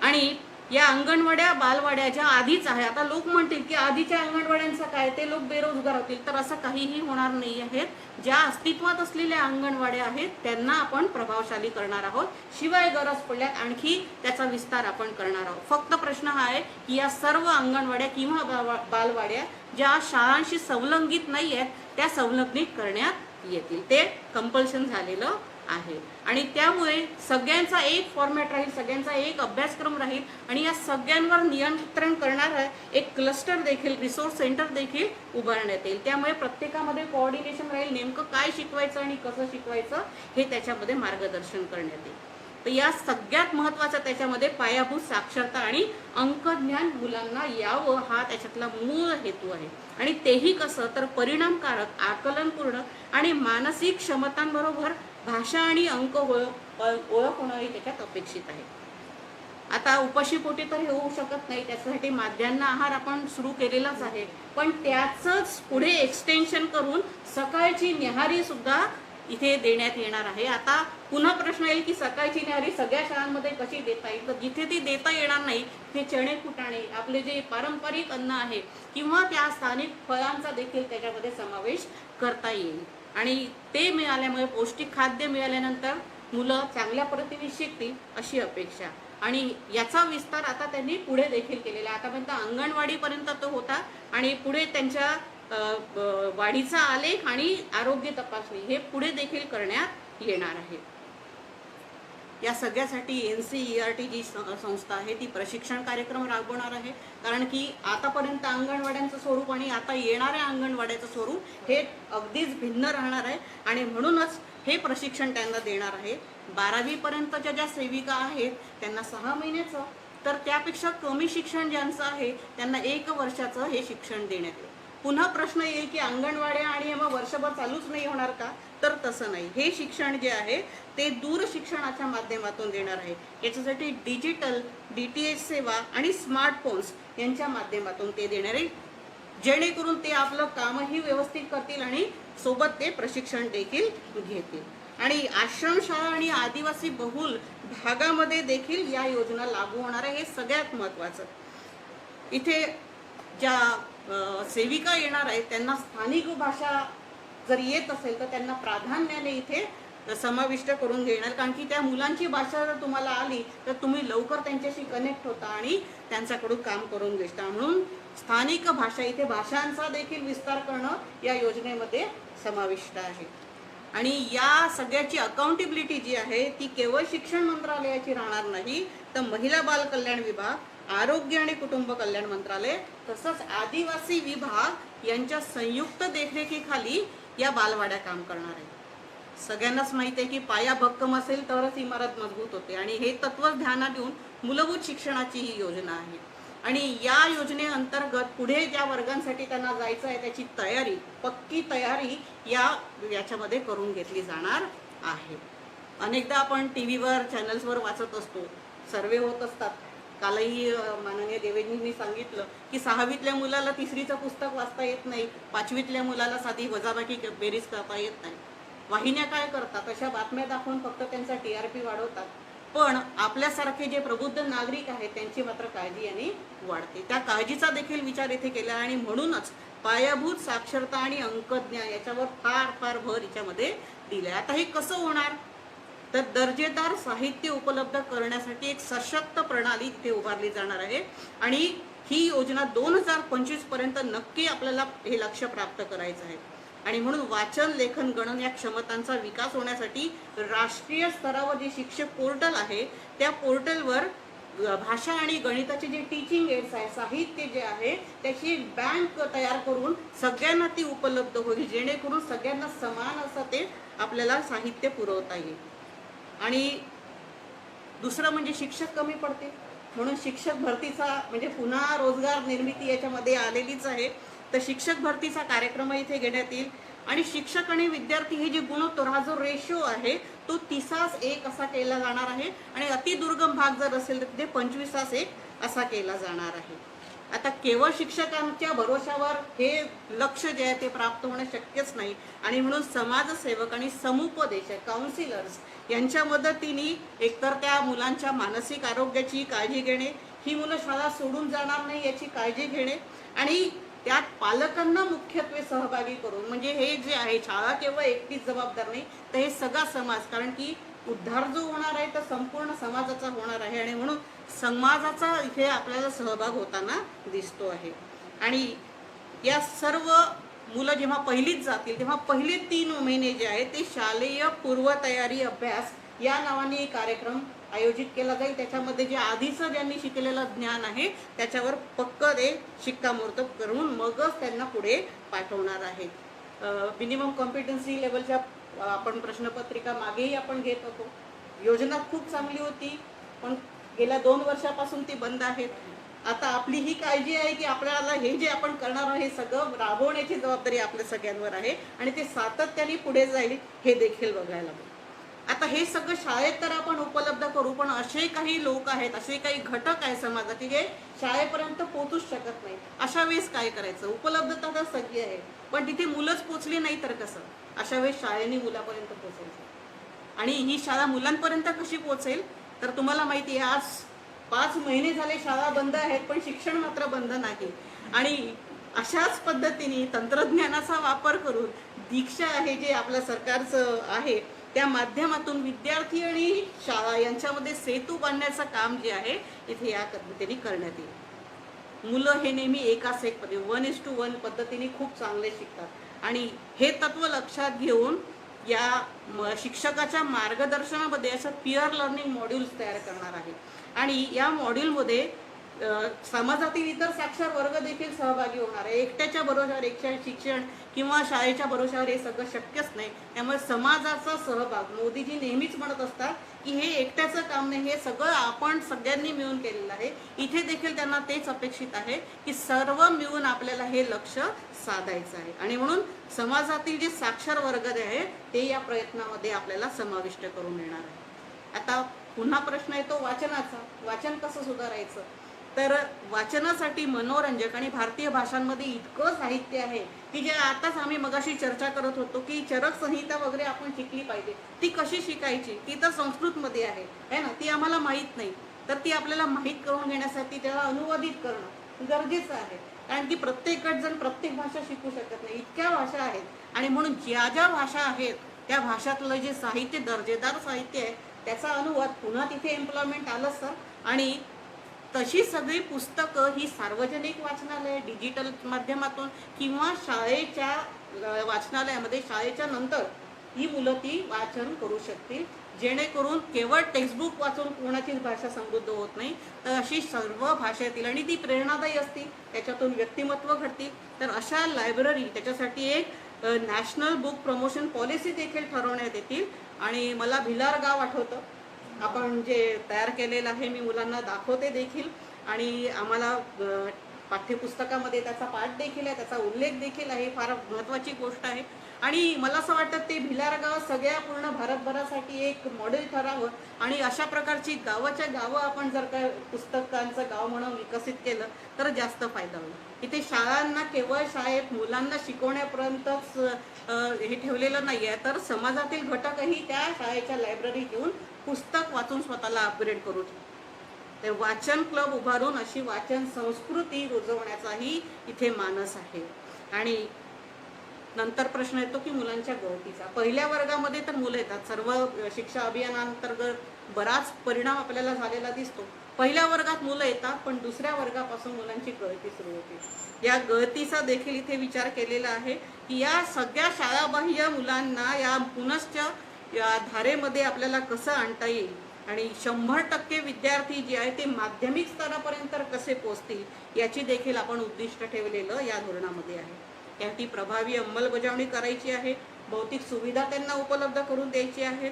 आणि या अंगणवाड्या बालवाड्या ज्या आधीच आहे, आता लोक म्हणतील की आधीच्या अंगणवाड्यांचं काय, ते लोक बेरोजगार होतील, तर असं काहीही होणार नाही आहे. ज्या अस्तित्वात असलेल्या अंगणवाड्या आहेत त्यांना आपण प्रभावशाली करणार आहोत. शिवाय गरज पडल्यास आणखी त्याचा विस्तार आपण करणार आहोत. फक्त प्रश्न हा आहे की या सर्व अंगणवाड्या किंवा बालवाड्या ज्या शाळांशी संलग्नित नाही आहेत त्या संलग्नित करण्यात येतील. ते कंपल्शन झालेलं आहे. आणि त्यामुळे सगळ्यांचा एक फॉर्मॅट राहील, सगळ्यांचा एक अभ्यासक्रम राहील आणि या सगळ्यांवर नियंत्रण करणारा एक क्लस्टर देखील, रिसोर्स सेंटर देखील उभारण्यात येईल. त्यामुळे प्रत्येकामध्ये कोऑर्डिनेशन राहील. नेमकं काय शिकवायचं आणि कसं शिकवायचं हे त्याच्यामध्ये मार्गदर्शन करण्यात येईल. तर या सगळ्यात महत्त्वाचं त्याच्यामध्ये पायाभूत साक्षरता आणि अंकज्ञान मुलांना यावं हा त्याच्यातला मूळ हेतू आहे. आणि तेही कसं तर परिणामकारक, आकलनपूर्ण आणि मानसिक क्षमतांबरोबर भाषा आणि अंक ओळख होणं त्याच्यात अपेक्षित आहे. आता उपाशीपोटी तर हे होऊ शकत नाही, त्याच्यासाठी माध्यान्ह आहार आपण सुरू केलेलाच आहे, पण त्याचंच पुढे एक्सटेन्शन करून सकाळची न्याहारी सुद्धा इथे देण्यात येणार आहे. आता पुन्हा प्रश्न येईल की सकाळची न्याहारी सगळ्या शाळांमध्ये कशी देता येईल, तर जिथे ती देता येणार नाही ते चणे फुटाणे आपले जे पारंपरिक अन्न आहे किंवा त्या स्थानिक फळांचा देखील त्याच्यामध्ये समावेश करता येईल. आणि ते मिळाल्यामुळे पौष्टिक खाद्य मिळाल्यानंतर मुलं चांगल्या पद्धतीने शिकतील अशी अपेक्षा. आणि याचा विस्तार आता त्यांनी पुढे देखील केलेला आहे. आतापर्यंत अंगणवाडीपर्यंत तो होता आणि पुढे त्यांच्या वाढीचा आलेख आणि आरोग्य तपासणी हे पुढे देखील करण्यात येणार आहे. या सगळ्यासाठी NCERT जी संस्था आहे ती प्रशिक्षण कार्यक्रम राबवणार आहे. कारण की आतापर्यंत अंगणवाड्यांचं स्वरूप आणि आता येणाऱ्या अंगणवाड्याचं स्वरूप हे अगदीच भिन्न राहणार आहे आणि म्हणूनच हे प्रशिक्षण त्यांना देणार आहे. 12वी पर्यंतच्या ज्या सेविका आहेत त्यांना 6 महिन्याचं, तर त्यापेक्षा कमी शिक्षण ज्यांचं आहे त्यांना 1 वर्षाचं हे शिक्षण देण्यात येईल. पुन्हा प्रश्न येईल की अंगणवाड्या आणि मग वर्षभर चालूच नाही होणार का, तर तसं नाही. हे शिक्षण जे आहे ते दूर शिक्षणाच्या माध्यमातून देणार आहे. याच्यासाठी डिजिटल DTH सेवा आणि स्मार्टफोन्स यांच्या माध्यमातून ते देणार आहे, जेणेकरून ते आपलं कामही व्यवस्थित करतील आणि सोबत ते प्रशिक्षण देखील घेतील. आणि आश्रमशाळा आणि आदिवासी बहुल भागामध्ये देखील या योजना लागू होणार आहे. हे सगळ्यात महत्त्वाचं. इथे ज्या सेविका येणार आहेत त्यांना स्थानिक भाषा जर येत असेल तर त्यांना प्राधान्याने इथे समाविष्ट करून घेणार, कारण की त्या मुलांची भाषा जर तुम्हाला आली तर तुम्ही लवकर त्यांच्याशी कनेक्ट होता आणि त्यांच्याकडून काम करून घेता. म्हणून स्थानिक भाषा, इथे भाषांचा देखील विस्तार करणं या योजनेमध्ये समाविष्ट आहे. आणि या सगळ्याची अकाउंटेबिलिटी जी आहे ती केवळ शिक्षण मंत्रालयाची राहणार नाही, तर महिला बाल कल्याण विभाग, आरोग्य आणि कुटुंब कल्याण मंत्रालय तसंच आदिवासी विभाग यांच्या संयुक्त देखरेखीखाली या बालवाड्या काम करणार आहेत. सगळ्यांनाच माहिती आहे की पाया भक्कम असेल तरच इमारत मजबूत होते आणि हे तत्व ध्यानात घेऊन मूलभूत शिक्षणाची ही योजना आहे. आणि या योजनेअंतर्गत पुढे ज्या वर्गांसाठी त्यांना जायचं आहे त्याची तयारी, पक्की तयारी याच्यामध्ये करून घेतली जाणार आहे. अनेकदा आपण टीव्हीवर, चॅनल्सवर वाचत असतो, सर्वे होत असतात. कालही माननीय देवेंद्रजींनी सांगितलं की 6वीतल्या मुलाला 3रीचं पुस्तक वाचता येत नाही, 5वीतल्या मुलाला साधी वजाबाकी बेरीज करता येत नाही. वाहिन्या काय करतात, अशा बातम्या दाखवून फक्त त्यांचा TRP वाढवतात. पण आपल्यासारखे जे प्रबुद्ध नागरिक आहेत त्यांची मात्र काळजी यांनी वाढते. त्या काळजीचा देखील विचार इथे केला आणि म्हणूनच पायाभूत साक्षरता आणि अंकज्ञान याच्यावर फार फार भर याच्यामध्ये दिलाय. आता हे कसं होणार, तर दर्जेदार साहित्य उपलब्ध करण्यासाठी एक सशक्त प्रणाली इथे उभारली जाणार आहे. आणि ही योजना 2025 पर्यंत नक्की आपल्याला हे लक्ष्य प्राप्त करायचं आहे. आणि म्हणून वाचन, लेखन, गणन या क्षमतांचा विकास होण्यासाठी राष्ट्रीय स्तरावर जे शिक्षक पोर्टल आहे त्या पोर्टलवर भाषा आणि गणिताचे जे टीचिंग एड्स आहे, साहित्य जे आहे त्याची बँक तयार करून सगळ्यांना ती उपलब्ध होईल, जेणेकरून सगळ्यांना समान असं ते आपल्याला साहित्य पुरवता येईल. आणि दुसरं म्हणजे शिक्षक कमी पडते, म्हणून शिक्षक भरतीचा म्हणजे पुन्हा रोजगार निर्मिती याच्यामध्ये आलेलीच आहे. तर शिक्षक भरतीचा कार्यक्रम इथे घेण्यात येईल. आणि शिक्षक आणि विद्यार्थी हे जे गुणोत्तर, हा जो रेशो आहे तो 30:1 असा केला जाणार आहे. आणि अतिदुर्गम भाग जर असेल तर तिथे 25:1 असा केला जाणार आहे. आता केवळ शिक्षकांच्या भरोशावर हे लक्ष जे आहे ते प्राप्त होणं शक्यच नाही. आणि म्हणून समाजसेवक आणि समुपदेशक काउन्सिलर्स यांच्या मदतीने एकतर त्या मुलांच्या मानसिक आरोग्याची काळजी घेणे, ही मुलं शाळा सोडून जाणार नाही याची काळजी घेणे, आणि त्यात पालकांना मुख्यत्वे सहभागी करून, म्हणजे हे जे आहे शाळा केवळ एकटीच जबाबदार नाही, तर हे सगळा समाज, कारण की उद्धार जो होणार आहे तर संपूर्ण समाजाचा होणार आहे. आणि म्हणून समाजाचा इथे आपल्याला सहभाग होताना दिसतो आहे. आणि या सर्व मुलं जेव्हा पहिलीत जातील तेव्हा पहिले 3 महिने जे आहे ते शालेय पूर्वतयारी अभ्यास या नावाने कार्यक्रम आयोजित केला जाईल. त्याच्यामध्ये जे आधीचं ज्यांनी शिकलेलं ज्ञान आहे त्याच्यावर पक्क ते शिक्कामोर्तब करून मगच त्यांना पुढे पाठवणार आहे. मिनिमम कॉम्पिटन्सी लेवलच्या आपण प्रश्नपत्रिका मागेही आपण घेत होतो. योजना खूप चांगली होती, पण गेल्या 2 वर्षापासून ती बंद आहेत. आता आपली ही काळजी आहे की आपल्याला हे जे आपण करणार आहे सगळं राबवण्याची जबाबदारी आपल्या सगळ्यांवर आहे, आणि ते सातत्याने पुढे जाईल हे देखील बघायला मिळेल. आता हे सगळं शाळेत तर आपण उपलब्ध करू, पण असे काही लोक आहेत, असे काही घटक आहे समाजाचे जे शाळेपर्यंत पोहोचूच शकत नाही. अशा वेळेस काय करायचं? उपलब्धता तर सगळी आहे, पण तिथे मुलंच पोचली नाही तर कसं? अशा वेळेस शाळेने मुलापर्यंत पोचायचं. आणि ही शाळा मुलांपर्यंत कशी पोचेल? तर तुम्हाला माहिती आहे आज 5 महिने झाले शाळा बंद आहेत, पण शिक्षण मात्र बंद नाही. आणि अशाच पद्धतीने तंत्रज्ञानाचा वापर करून दीक्षा आहे जे आपल्या सरकारचं आहे त्या माध्यमातून विद्यार्थी आणि शाळा यांच्यामध्ये सेतू बांधण्याचं काम जे आहे इथे या पद्धतीने करण्यात येईल. मुलं हे नेहमी एकास एक 1:1 पद्धतीने खूप चांगले शिकतात. आणि हे तत्व लक्षात घेऊन या शिक्षकाच्या मार्गदर्शनामध्ये असं पिअर लर्निंग मॉड्यूल्स तयार करणार आहे. आणि या मॉड्यूलमध्ये समाजातील इतर साक्षर वर्ग देखील सहभागी होणार आहे. एकट्याच्या भरोशावर शिक्षण किंवा शाळेच्या भरोशावर हे सगळं शक्यच नाही. त्यामुळे समाजाचा सहभाग, मोदीजी नेहमीच म्हणत असतात की हे एकट्याचं काम नाही, हे सगळं आपण सगळ्यांनी मिळून केलेलं आहे. इथे देखील त्यांना तेच अपेक्षित आहे की सर्व मिळून आपल्याला हे लक्ष साधायचं आहे. आणि म्हणून समाजातील जे साक्षर वर्ग आहे ते या प्रयत्नामध्ये आपल्याला समाविष्ट करून येणार आहे. आता पुन्हा प्रश्न येतो वाचनाचा. वाचन कसं सुधारायचं? तर वाचनासाठी मनोरंजक आणि भारतीय भाषांमध्ये इतकं साहित्य आहे की जे आताच आम्ही मगाशी चर्चा करत होतो की चरक संहिता वगैरे आपण शिकली पाहिजे. ती कशी शिकायची? ती तर संस्कृतमध्ये आहे ना, ती आम्हाला माहीत नाही. तर ती आपल्याला माहीत करून घेण्यासाठी त्याला अनुवादित करणं गरजेचं आहे, कारण की प्रत्येक जण प्रत्येक भाषा शिकू शकत नाही, इतक्या भाषा आहेत. आणि म्हणून ज्या ज्या भाषा आहेत त्या भाषातलं जे साहित्य, दर्जेदार साहित्य आहे त्याचा अनुवाद पुन्हा तिथे एम्प्लॉयमेंट आलं सर. आणि तशी सगळी पुस्तकं ही सार्वजनिक वाचनालय, डिजिटल माध्यमातून किंवा शाळेच्या वाचनालयामध्ये शाळेच्या नंतर ही मुलं ती वाचन करू शकतील, जेणेकरून केवळ टेक्स्टबुक वाचून कोणाचीच भाषा समृद्ध होत नाही, तर अशी सर्व भाषा येतील आणि ती प्रेरणादायी असतील, त्याच्यातून व्यक्तिमत्व घडतील. तर अशा लायब्ररी, त्याच्यासाठी एक नॅशनल बुक प्रमोशन पॉलिसी देखील ठरवण्यात येतील. आणि मला भिलार गाव आठवतं, आपण जे तयार केलेलं आहे मी मुलांना दाखवते देखील. आणि आम्हाला पाठ्यपुस्तकामध्ये त्याचा पाठ देखील आहे, त्याचा उल्लेख देखील आहे, फार महत्त्वाची गोष्ट आहे. आणि मला असं वाटतं ते भिलार गाव सगळ्या पूर्ण भारतभरासाठी एक मॉडेल ठरावं. आणि अशा प्रकारची गावाच्या गावं आपण जर का पुस्तकांचं गाव म्हणून विकसित केलं तर जास्त फायदा होईल. इथे शाळांना केवळ शाळेत मुलांना शिकवण्यापर्यंतच हे ठेवलेलं नाही आहे, तर समाजातील घटकही त्या शाळेच्या लायब्ररी घेऊन पुस्तक वाचून स्वतःला अपग्रेड करू शकतात. तर वाचन क्लब उभारून अशी वाचन संस्कृती रुजवण्याचाही इथे मानस आहे. आणि नंतर प्रश्न येतो की मुलांच्या गळतीचा. पहिल्या वर्गामध्ये तर मुलं येतात, सर्व शिक्षा अभियानांतर्गत बराच परिणाम आपल्याला झालेला दिसतो. पहिल्या वर्गात मुलं येतात, पण दुसऱ्या वर्गापासून मुलांची गळती सुरू होते. या गळतीचा देखील इथे विचार केलेला आहे की या सगळ्या शाळाबाह्य मुलांना या पुनश्च या धारेमध्ये आपल्याला कसं आणता येईल. आणि 100% विद्यार्थी जे आहे ते माध्यमिक स्तरापर्यंत कसे पोहोचतील याची देखील आपण उद्दिष्ट ठेवलेलं या धोरणामध्ये आहे. याची प्रभावी अंमलबजावणी करायची आहे. भौतिक सुविधा त्यांना उपलब्ध करून द्यायची आहेत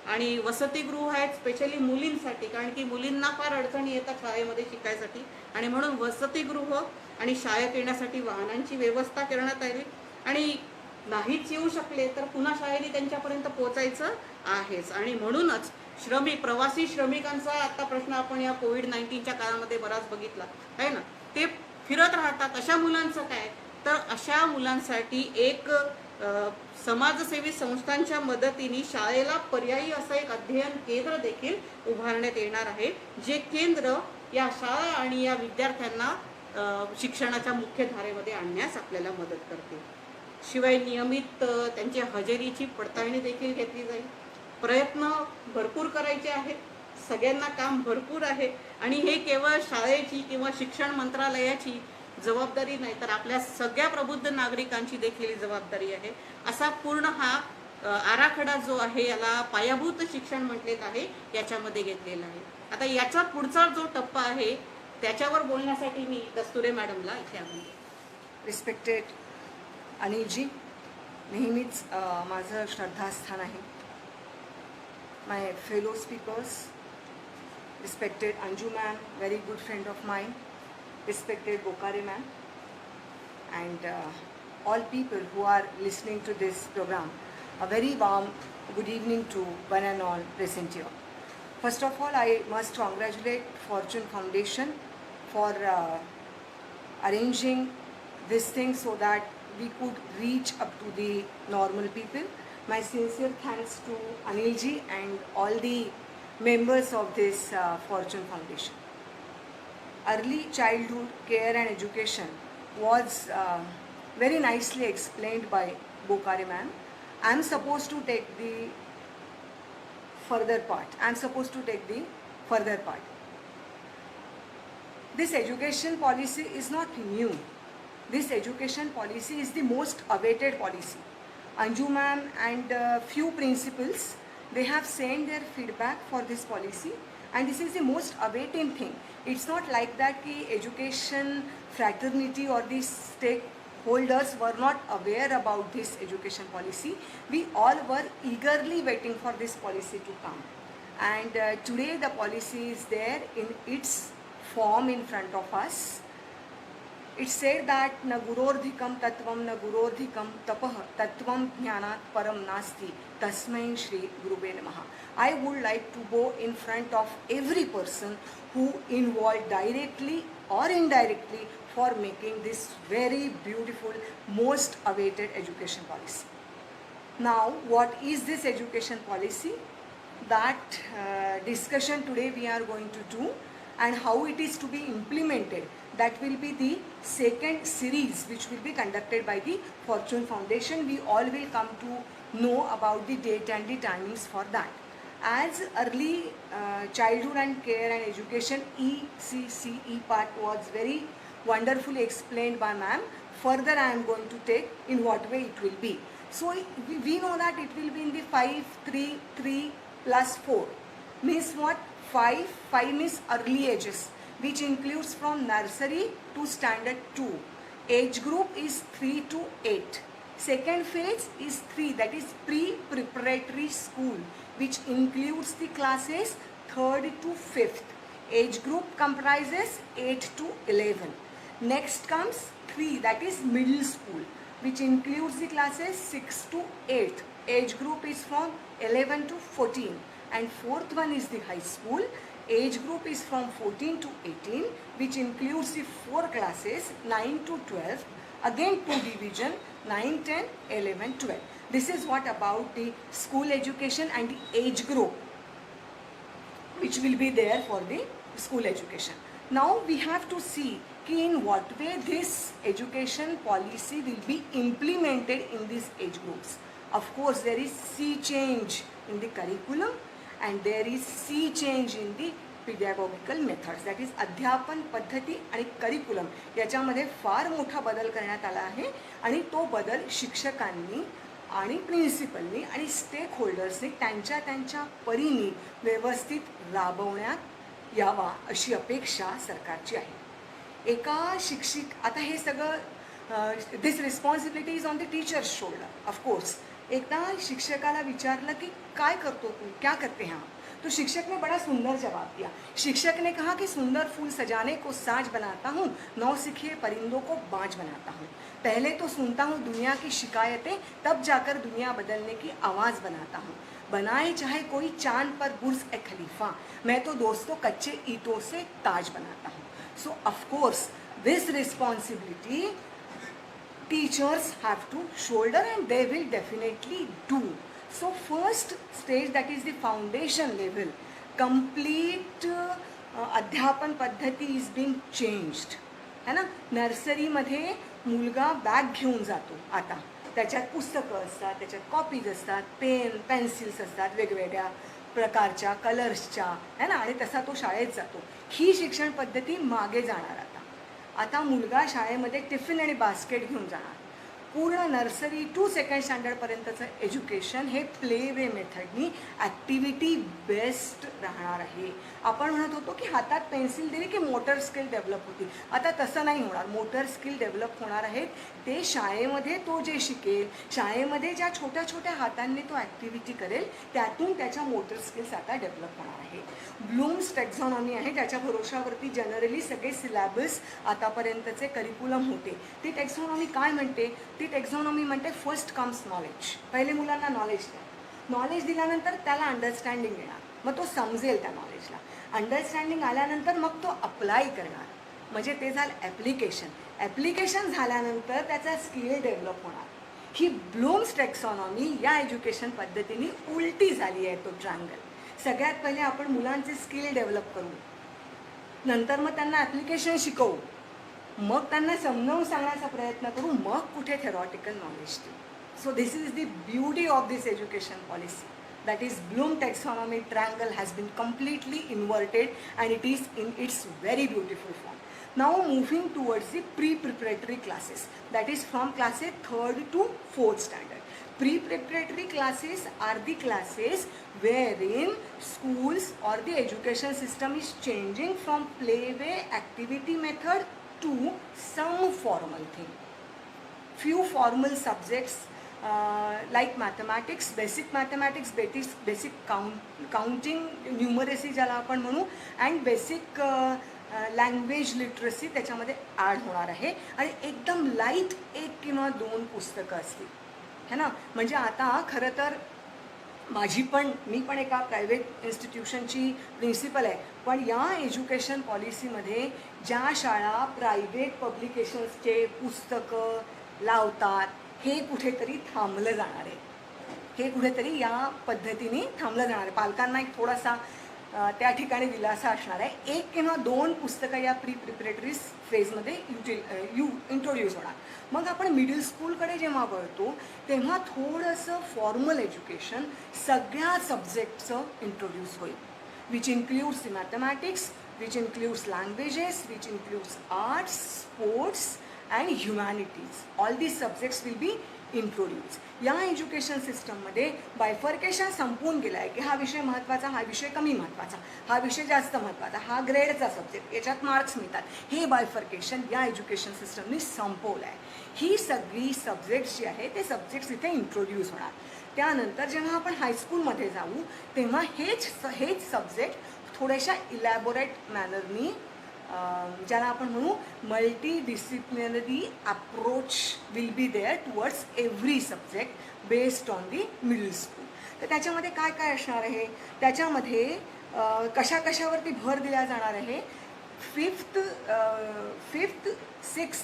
आणि वसतिगृह आहेत स्पेशली मुलींसाठी, कारण की मुलींना फार अडचणी येतात शाळेमध्ये शिकायसाठी आणि म्हणून वसतिगृह आणि शाळेत येण्यासाठी वाहनांची व्यवस्था करण्यात आली आणि नाहीच येऊ शकले तर पुन्हा शाळेने त्यांच्यापर्यंत पोहोचायचं आहेच. आणि म्हणूनच प्रवासी श्रमिकांचा आता प्रश्न आपण या कोविड-19च्या काळामध्ये बराच बघितला आहे ना, ते फिरत राहतात. अशा मुलांचं काय, तर अशा मुलांसाठी एक समाजसेवी संस्थांच्या मदतीने शाळेला पर्यायी असं एक अध्ययन केंद्र देखील उभारण्यात येणार आहे, जे केंद्र या शाळा आणि या विद्यार्थ्यांना शिक्षणाच्या मुख्य धारेमध्ये आणण्यास आपल्याला मदत करते. शिवाय नियमित त्यांच्या हजेरीची पडताळणी देखील घेतली जाईल. प्रयत्न भरपूर करायचे आहेत, सगळ्यांना काम भरपूर आहे आणि हे केवळ शाळेची किंवा शिक्षण मंत्रालयाची जबाबदारी नाही, तर आपल्या सगळ्या प्रबुद्ध नागरिकांची देखील जबाबदारी आहे. असा पूर्ण हा आराखडा जो आहे याला पायाभूत शिक्षण म्हटलेलं आहे, याच्यामध्ये घेतलेला आहे. आता याचा पुढचा जो टप्पा आहे त्याच्यावर बोलण्यासाठी मी दस्तुरे मॅडमला इथे आणते. रिस्पेक्टेड अनिलजी, नेहमीच माझं श्रद्धास्थान आहे. My fellow speakers, respected Anju ma'am, very good friend of mine, respected Bokare ma'am, and all people who are listening to this program, a very warm good evening to one and all present here. First of all, I must congratulate Fortune Foundation for arranging this thing so that we could reach up to the normal people. My sincere thanks to Anilji and all the members of this Fortune Foundation. Early childhood care and education was very nicely explained by Bokhare ma'am. I am supposed to take the further part. This education policy is not new. This education policy is the most awaited policy. Anju ma'am and few principals, they have sent their feedback for this policy, and this is the most awaiting thing. It's not like that ki education fraternity or the stakeholders were not aware about this education policy. We all were eagerly waiting for this policy to come, and today the policy is there in its form in front of us. It said that na gurordhikam tattvam na gurordhikam tapah tattvam jnanat param nasti tasmai shri gurube namaha. I would like to go in front of every person who involved directly or indirectly for making this very beautiful, most awaited education policy. Now, what is this education policy? That discussion today we are going to do, and how it is to be implemented. That will be the second series which will be conducted by the Fortune Foundation. We all will come to know about the date and the timings for that. As early childhood and care and education ECCE part was very wonderfully explained by ma'am, further I am going to take in what way it will be. So we know that it will be in the 5, 3, 3 plus 4. Means what? 5 means early ages, which includes from nursery to standard 2. Age group is 3 to 8. Second phase is 3, that is pre-preparatory school, which includes the classes 3rd to 5th. Age group comprises 8 to 11. Next comes 3, that is middle school, which includes the classes 6 to 8. Age group is from 11 to 14. And fourth one is the high school. Age group is from 14 to 18, which includes the 4 classes 9 to 12. Again 2 division 9, 10, 11, 12. This is what about the school education and the age group which will be there for the school education. Now we have to see in what way this education policy will be implemented in these age groups. Of course, there is sea change in the curriculum and there is sea change in the pedagogical methods, that is अध्यापन पद्धती आणि curriculum याच्यामध्ये फार मोठा बदल करण्यात आला आहे आणि तो बदल शिक्षकांनी आणि प्रिन्सिपलनी आणि स्टेक होल्डर्सनी त्यांच्या त्यांच्या परीने व्यवस्थित राबवण्यात यावा अशी अपेक्षा सरकारची आहे. एका शिक्षिक आता हे सगळं this responsibility is on the teachers shoulder of course. एकदा शिक्षकाला विचारलं की काय करतो तू, क्या करते हैं आप? तो शिक्षक ने बड़ा सुंदर जवाब दिया. शिक्षक ने कहा कि सुंदर फूल सजाने को साज बनाता हूँ, नौसिखिए परिंदों को बाज बनाता हूँ. पहले तो सुनता हूँ दुनिया की शिकायतें, तब जाकर दुनिया बदलने की आवाज़ बनाता हूँ. बनाए चाहे कोई चांद पर बुर्ज ए खलीफा, मैं तो दोस्तों कच्चे ईंटों से ताज बनाता हूँ. So of course this responsibility teachers have to shoulder and they will definitely do. So first stage, that is the foundation level, complete अध्यापन पद्धती इज बीइंग चेंज्ड है ना. नर्सरीमध्ये मुलगा बॅग घेऊन जातो आता, त्याच्यात पुस्तकं असतात, त्याच्यात कॉपीज असतात, पेन पेन्सिल्स असतात वेगवेगळ्या प्रकारच्या कलर्सच्या है ना, आणि तसा तो शाळेत जातो. ही शिक्षण पद्धती मागे जाणार आता. आता मुलगा शाळेमध्ये टिफिन आणि बास्केट घेऊन जाणार. पूर्ण नर्सरी टू सेकंड स्टँडर्डपर्यंतचं एज्युकेशन हे प्ले वे मेथडनी ॲक्टिव्हिटी बेस्ड राहणार आहे. आपण म्हणत होतो की हातात पेन्सिल दिली की मोटर स्किल डेव्हलप होती. आता तसं नाही होणार. मोटर स्किल डेव्हलप होणार आहेत ते शाळेमध्ये. तो जे शिकेल, शाळेमध्ये ज्या छोट्या छोट्या हातांनी तो ॲक्टिव्हिटी करेल, त्यातून त्याच्या मोटर स्किल्स आता डेव्हलप होणार आहे. ब्लूम्स टेक्झॉनॉमी आहे, त्याच्या भरोशावरती जनरली सगळे सिलॅबस आतापर्यंतचे करिक्युलम होते. ती टेक्झॉनॉमी काय म्हणते? ती टेक्झॉनॉमी म्हणते फर्स्ट कम्स नॉलेज. पहिले मुलांना नॉलेज द्या. नॉलेज दिल्यानंतर त्याला अंडरस्टँडिंग येणार, मग तो समजेल त्या नॉलेजला. अंडरस्टँडिंग आल्यानंतर मग तो अप्लाय करणार, म्हणजे ते झालं ॲप्लिकेशन. ॲप्लिकेशन झाल्यानंतर त्याचा स्किल डेव्हलप होणार. ही ब्लूम्स टेक्सॉनॉमी या एज्युकेशन पद्धतीने उलटी झाली आहे. तो ट्रायंगल सगळ्यात पहिले आपण मुलांचे स्किल डेव्हलप करू, नंतर मग त्यांना ॲप्लिकेशन शिकवू, मग त्यांना समजावून सांगण्याचा प्रयत्न करू, मग कुठे थेरॉटिकल नॉलेज देऊ. So this is the beauty of this education policy. That is Bloom taxonomy triangle has been completely inverted and it is in its very beautiful form. Now moving towards the pre-preparatory classes, that is from class 3rd to 4th standard. Pre-preparatory classes are the classes wherein schools or the education system is changing from playway activity method to some formal thing. Few formal subjects like mathematics, basic counting, numeracy ज्याला आपण म्हणू, and basic language literacy त्याच्यामध्ये add होणार आहे. आणि एकदम light 1 किंवा 2 पुस्तकं असतील है ना. म्हणजे आता खरं तर मी पण एका प्रायव्हेट इन्स्टिट्यूशनची प्रिन्सिपल आहे, पण या एज्युकेशन पॉलिसीमध्ये ज्या शाळा प्रायव्हेट पब्लिकेशन्सचे पुस्तकं लावतात हे कुठेतरी थांबलं जाणार आहे. हे कुठेतरी या पद्धतीने थांबलं जाणार आहे. पालकांना एक थोडासा त्या ठिकाणी दिलासा असणार आहे. 1 किंवा 2 पुस्तकं या प्रिपरेटरी फेजमध्ये इंट्रोड्यूस होणार. मग आपण मिडल स्कूलकडे जेव्हा वळतो तेव्हा थोडंसं फॉर्मल एज्युकेशन सगळ्या सब्जेक्टचं इंट्रोड्यूस होईल, which includes mathematics, which includes languages, which includes arts, sports and humanities. All these subjects will be introduced. या एज्युकेशन सिस्टममध्ये बायफर्केशन संपून गेलं आहे की हा विषय महत्त्वाचा, हा विषय कमी महत्त्वाचा, हा विषय जास्त महत्त्वाचा, हा ग्रेडचा सब्जेक्ट, याच्यात मार्क्स मिळतात. हे बायफर्केशन या एज्युकेशन सिस्टमने संपवलं आहे. ही सगळी सब्जेक्ट्स जी आहे ते सब्जेक्ट्स इथे इंट्रोड्यूस होणार. त्यानंतर जेव्हा आपण हायस्कूलमध्ये जाऊ तेव्हा हेच सब्जेक्ट थोड्याशा इलॅबोरेट मॅनरनी ज्याला आपण म्हणू multidisciplinary approach will be there towards every subject based on the middle school. तर त्याच्यामध्ये काय काय असणार आहे, त्याच्यामध्ये कशावरती भर दिला जाणार आहे. 5th, 6th,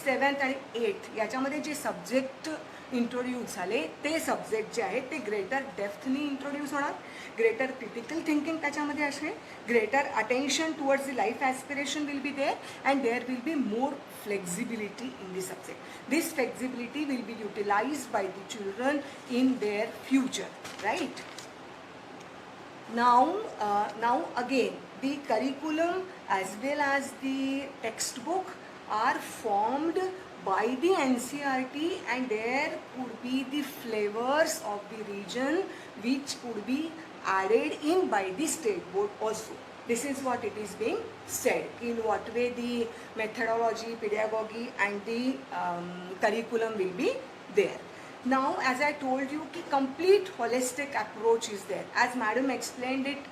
7th आणि 8th याच्यामध्ये जे सब्जेक्ट इंट्रोड्यूस झाले ते सब्जेक्ट जे आहेत ते ग्रेटर डेप्थनी इंट्रोड्यूस होणार. ग्रेटर क्रिटिकल थिंकिंग त्याच्यामध्ये असेल. Greater attention towards the life aspiration will be there and there will be more flexibility in the subject. This flexibility will be utilised by the children in their future, right. Now again the curriculum as well as the textbook are formed by the NCERT, and there could be the flavors of the region which could be added in by the state board also. This is what it is being said, in what way the methodology, pedagogy and the curriculum will be there. Now, as I told you, ki complete holistic approach is there. As madam explained it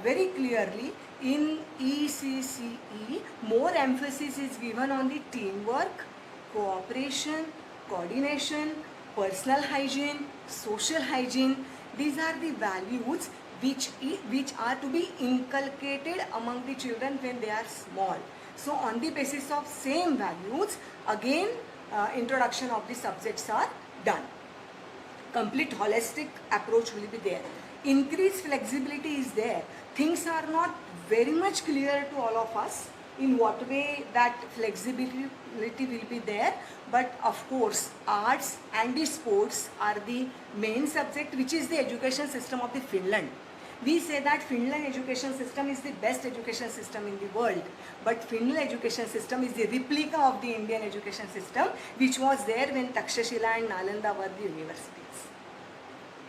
very clearly, in ECCE, more emphasis is given on the teamwork, cooperation, coordination, personal hygiene, social hygiene. These are the values which are to be inculcated among the children when they are small. So on the basis of same values, again introduction of the subjects are done. Complete holistic approach will be there. Increased flexibility is there. Things are not very much clear to all of us in what way that flexibility will be there, but of course arts and the sports are the main subject, which is the education system of the Finland. We say that Finland education system is the best education system in the world, but Finland education system is the replica of the Indian education system, which was there when Takshashila and Nalanda were the universities.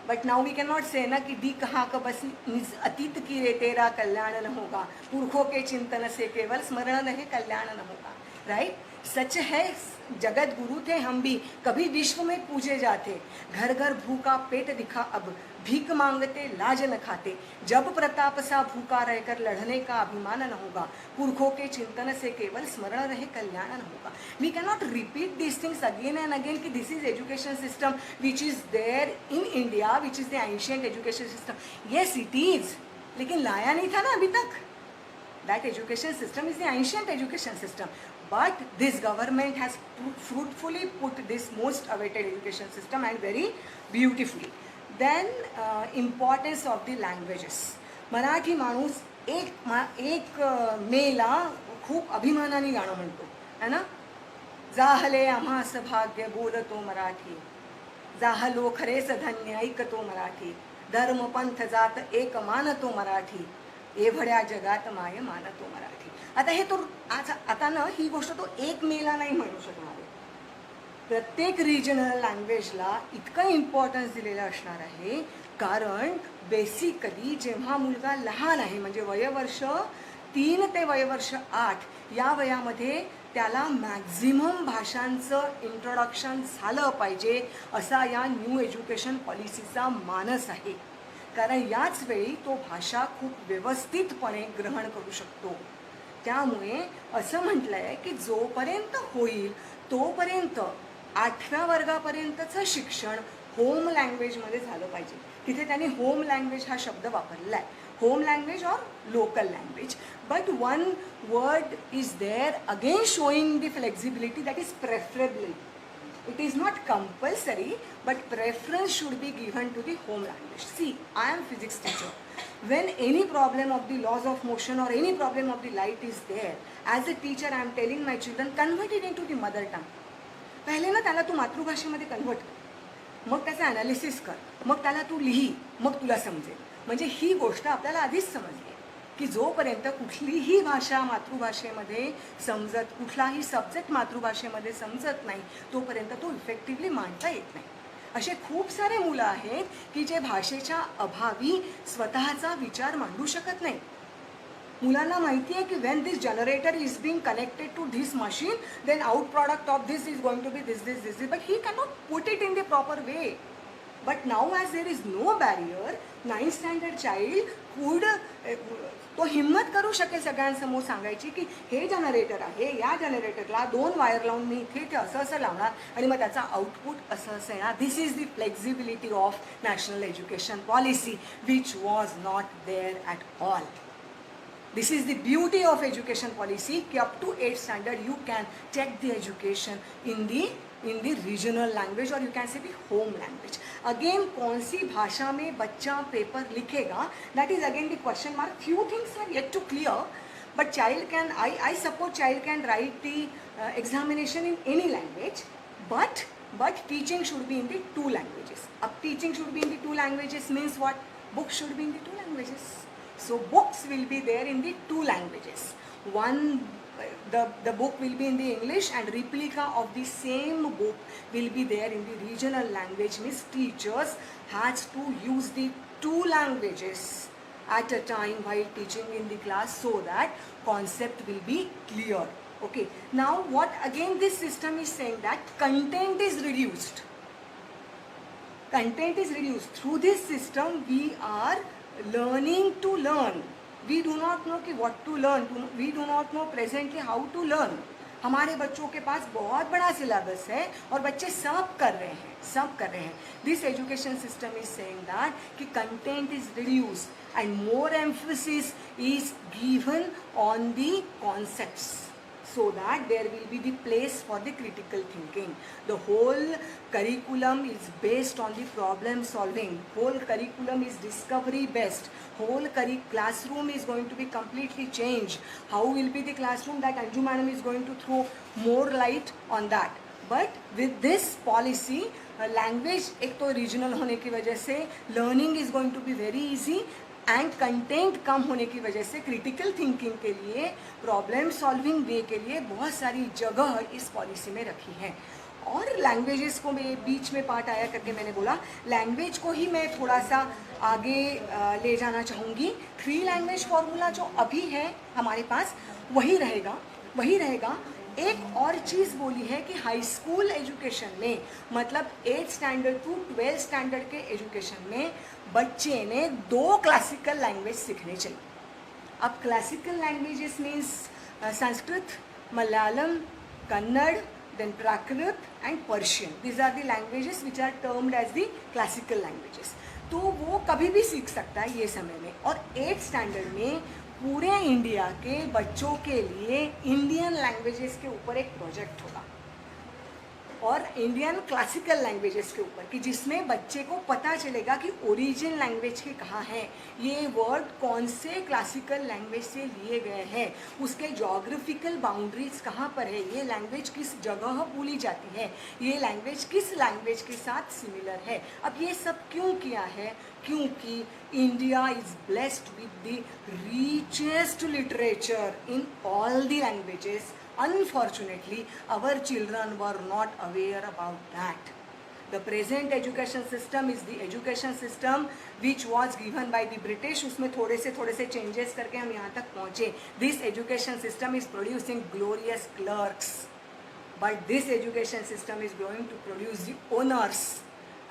But now we cannot say ना कि दी कहाँ का बस निज अतीत की रे तेरा कल्याण न होगा, पुरखों के चिंतन से केवल स्मरण रहे कल्याण न होगा, राइट? सच है, जगत गुरु थे हम भी, कभी विश्व में पूजे जाते, घर घर भूखा पेट दिखा अब, भीख मांगते लाज न खाते, जब प्रताप सा भूखा रहकर लड़ने का अभिमान न होगा, पुरखों के चिंतन से केवल स्मरण रहे कल्याण न होगा. We cannot repeat these things again and again कि this is education system which is there in India, which is the ancient education system. Yes, it is, लेकिन लाया नहीं था ना अभी तक. That education system is the ancient education system. But this government has fruitfully put this most awaited education system and very beautifully. Then importance of the languages. Marathi माणूस एक मेला खूप अभिमानाने गाणं म्हणतो, है ना? जाहले आम्हास भाग्य बोलतो मराठी, जाहलो खरेच धन्य ऐकतो मराठी, धर्म पंथ जात एक मानतो मराठी, एवढ्या जगात माय मानतो मराठी. आता हे तो आता ना ही गोष्ट तो एक मेला नाही म्हणू शकणार आहे. प्रत्येक रिजनल लँग्वेजला इतकं इम्पॉर्टन्स दिलेलं असणार आहे, कारण बेसिकली जेव्हा मुलगा लहान आहे म्हणजे वयवर्ष 3 ते वयवर्ष 8 या वयामध्ये त्याला मॅक्झिमम भाषांचं इंट्रोडक्शन झालं पाहिजे असा या न्यू एज्युकेशन पॉलिसीचा मानस आहे. कारण याच वेळी तो भाषा खूप व्यवस्थितपणे ग्रहण करू शकतो. त्यामुळे असं म्हटलं आहे की जोपर्यंत होईल तोपर्यंत 8व्या वर्गापर्यंतचं शिक्षण होम लँग्वेजमध्ये झालं पाहिजे. तिथे त्यांनी होम लँग्वेज हा शब्द वापरलेला आहे, होम लँग्वेज और local language. But one word is there again showing the flexibility, that is preferable. It is not compulsory, but preference should be given to the home language. See, I am physics teacher. When any problem of the laws of motion or any problem of the light is there, as a teacher I am telling my children, convert it into the mother tongue. पहिले ना त्याला तू मातृभाषेमध्ये convert कर, मग त्याचं analysis कर, मग त्याला तू लिही, मग तुला समजेल. म्हणजे ही गोष्ट आपल्याला आधीच समजली की जोपर्यंत कुठलीही भाषा मातृभाषेमध्ये समजत, कुठलाही सब्जेक्ट मातृभाषेमध्ये समजत नाही तोपर्यंत तो इफेक्टिव्हली मांडता येत नाही. असे खूप सारे मुलं आहेत की जे भाषेच्या अभावी स्वतःचा विचार मांडू शकत नाही. मुलांना माहिती आहे की when this generator is being connected to this machine, then out product of this is going to be this this this, but he cannot put it in the proper way. But now as there is no barrier, 9th standard child could तो हिम्मत करू शकेल सगळ्यांसमोर सांगायची की हे generator आहे, या जनरेटरला 2 वायर लावून मी इथे ते असं असं लावणार आणि मग त्याचा आउटपुट असं असं येणार. This is the flexibility of national education policy which was not there at all. This is the beauty of education policy कि up to 8th standard you can check the education in the regional language or you can say the home language. Again कौन सी भाषा में बच्चा paper लिखेगा, that is again the question mark. Few things are yet to clear, but child can, I suppose child can write the examination in any language, but teaching should be in the 2 languages. अब teaching should be in the 2 languages means what? Books should be in the 2 languages. So books will be there in the 2 languages. One the book will be in the English and replica of the same book will be there in the regional language. Means teachers has to use the two languages at a time while teaching in the class so that concept will be clear. Okay. Now what again this system is saying that content is reduced. Content is reduced. Through this system we are learning to learn. We do not know कि what to learn. We do not know presently how to learn. हमारे बच्चों के pass बहुत बड़ा syllabus है और बच्चे सब कर रहे हैं. This education system is saying that कि content is reduced and more emphasis is given on the concepts, so that there will be the place for the critical thinking. The whole curriculum is based on the problem solving. Whole curriculum is discovery based. Whole classroom is going to be completely changed. How will be the classroom? That Anju madam is going to throw more light on that. But with this policy, language एक तो regional होने की वजह से learning is going to be very easy. And content कम होने की वजह से क्रिटिकल थिंकिंग के लिए, प्रॉब्लम सॉल्विंग वे के लिए बहुत सारी जगह इस पॉलिसी में रखी है. और लैंग्वेजेस को मैं बीच में पार्ट आया करके मैंने बोला लैंग्वेज को ही मैं थोड़ा सा आगे ले जाना चाहूँगी. 3 लैंग्वेज फॉर्मूला जो अभी है हमारे पास वही रहेगा. एक और चीज़ बोली है कि हाई स्कूल एजुकेशन में मतलब 8th standard to 12th standard के एजुकेशन में बच्चे ने 2 क्लासिकल लैंग्वेज सीखने चाहिए. अब classical languages means Sanskrit, Malayalam, Kannada, then Prakrit and Persian. These are the languages which are termed as the classical languages. तो वो कभी भी सीख सकता है ये समय में. और 8th स्टैंडर्ड में पूरे इंडिया के बच्चों के लिए इंडियन लैंग्वेजेस के ऊपर एक प्रोजेक्ट होगा और इंडियन क्लासिकल लैंग्वेजेस के ऊपर कि जिसमें बच्चे को पता चलेगा कि ओरिजिन लैंग्वेज के कहाँ हैं, ये वर्ड कौन से क्लासिकल लैंग्वेज से लिए गए हैं, उसके जोग्राफिकल बाउंड्रीज कहाँ पर है, ये लैंग्वेज किस जगह बोली जाती है, ये लैंग्वेज किस लैंग्वेज के साथ सिमिलर है. अब ये सब क्यों किया है? क्योंकि India is blessed with the richest literature in all the languages. Unfortunately, our children were not aware about that. The present education system is the education system which was given by the British. उसमें थोड़े से changes करके हम यहाँ तक पहुँचे. This education system is producing glorious clerks, but this education system is going to produce the owners.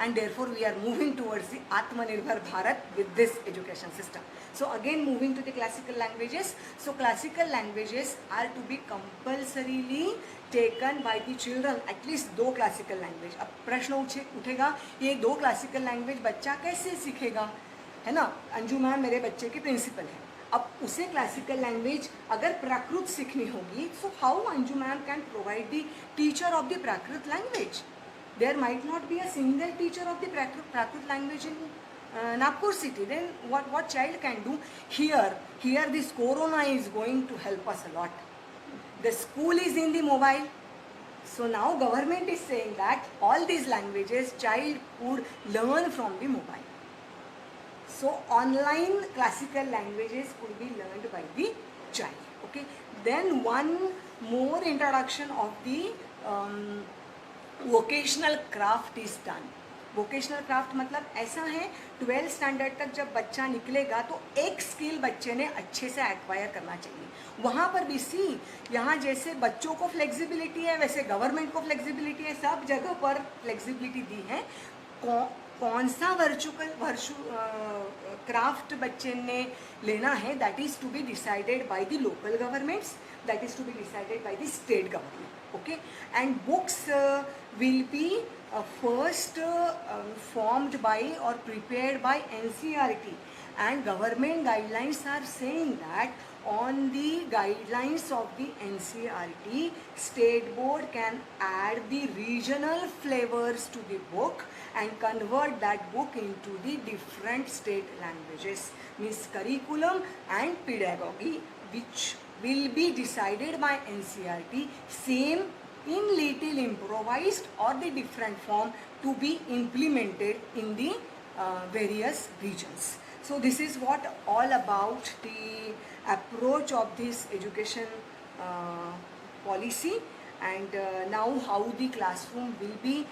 And therefore we are moving towards the Atmanirbhar Bharat with this education system. So again moving to the classical languages. So classical languages are to be compulsorily taken by the children, at least 2 classical language. अब प्रश्न उठेगा ये 2 classical language बच्चा कैसे सीखेगा, है ना. Anju ma'am मेरे बच्चे की प्रिंसिपल है. अब उसे क्लासिकल लैंग्वेज अगर प्राकृत सीखनी होगी, so how Anju ma'am can provide the teacher of the Prakrit language? There might not be a single teacher of the Prakrit language in Nagpur city. Then what child can do? Here this corona is going to help us a lot. The school is in the mobile. So now government is saying that all these languages child could learn from the mobile. So online classical languages could be learned by the child. Okay. Then one more introduction of the vocational craft is done. Vocational craft मतलब ऐसा है 12th standard तक जब बच्चा निकलेगा तो एक skill बच्चे ने अच्छे से एक्वायर करना चाहिए. वहाँ पर भी यहाँ जैसे बच्चों को फ्लेक्सिबिलिटी है वैसे गवर्नमेंट को फ्लेक्सिबिलिटी है. सब जगह पर फ्लेक्सिबिलिटी दी है. कौन सा क्राफ्ट बच्चे ने लेना है that is to be decided by the local governments, that is to be decided by the state government. Okay, and books will be first formed by or prepared by NCERT, and government guidelines are saying that on the guidelines of the NCERT, state board can add the regional flavors to the book and convert that book into the different state languages. Means curriculum and pedagogy which will be decided by NCERT, same in little improvised or the different form to be implemented in the various regions. So this is what all about the approach of this education policy, and now how the classroom will be,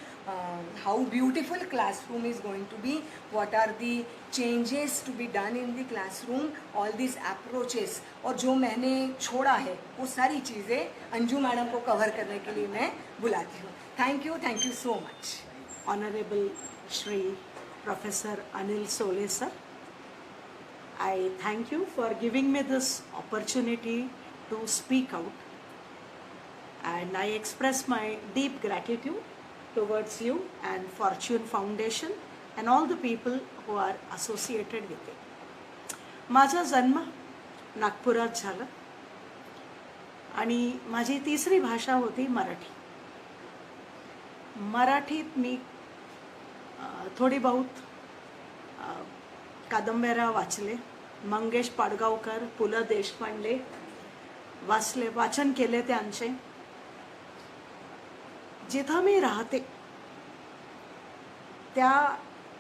how beautiful classroom is going to be, what are the changes to be done in the classroom, all these approaches, और जो मैंने छोड़ा है वो सारी चीज़ें Anju madam को cover करने के लिए मैं बुलाती हूँ. Thank you so much. Honorable Shri Professor Anil Sole sir, I thank you for giving me this opportunity to speak out, and I express my deep gratitude towards you and Fortune Foundation and all the people who are associated with it. माझा जन्म नागपुरात झाला आणि माझी तिसरी भाषा होती मराठी. मराठीत मी थोडी बहुत कादंबऱ्या वाचले, मंगेश पाडगावकर, पु ल देशपांडे वाचले, वाचन केले त्यांचे. जिथं मी राहते त्या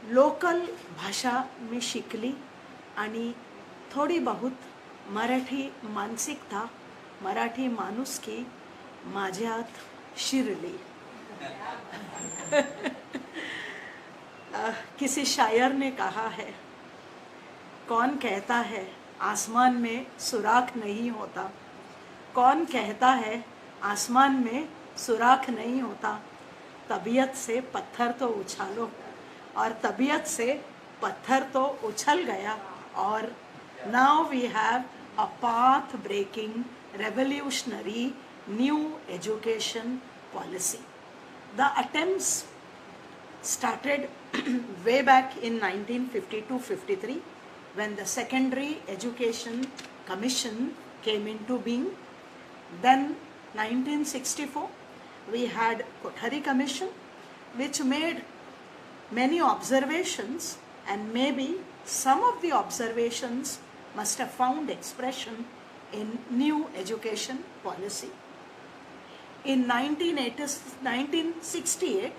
लोकल भाषा मी शिकली आणि थोडी बहुत मराठी मानसिकता, मराठी माणुसकी माझ्यात शिरली. किसी शायर ने कहा है, कौन कहता है आसमान में सुराख नहीं होता, कौन कहता है आसमान में सुराख नहीं होता, तबीयत से पत्थर तो उछालो, और तबीयत से पत्थर तो उछल गया, और now we have a path breaking revolutionary new education policy. The attempts started way back in 1952-53 when the Secondary Education Commission came into being. Then 1964 we had Kothari Commission, which made many observations, and maybe some of the observations must have found expression in new education policy. In 1968,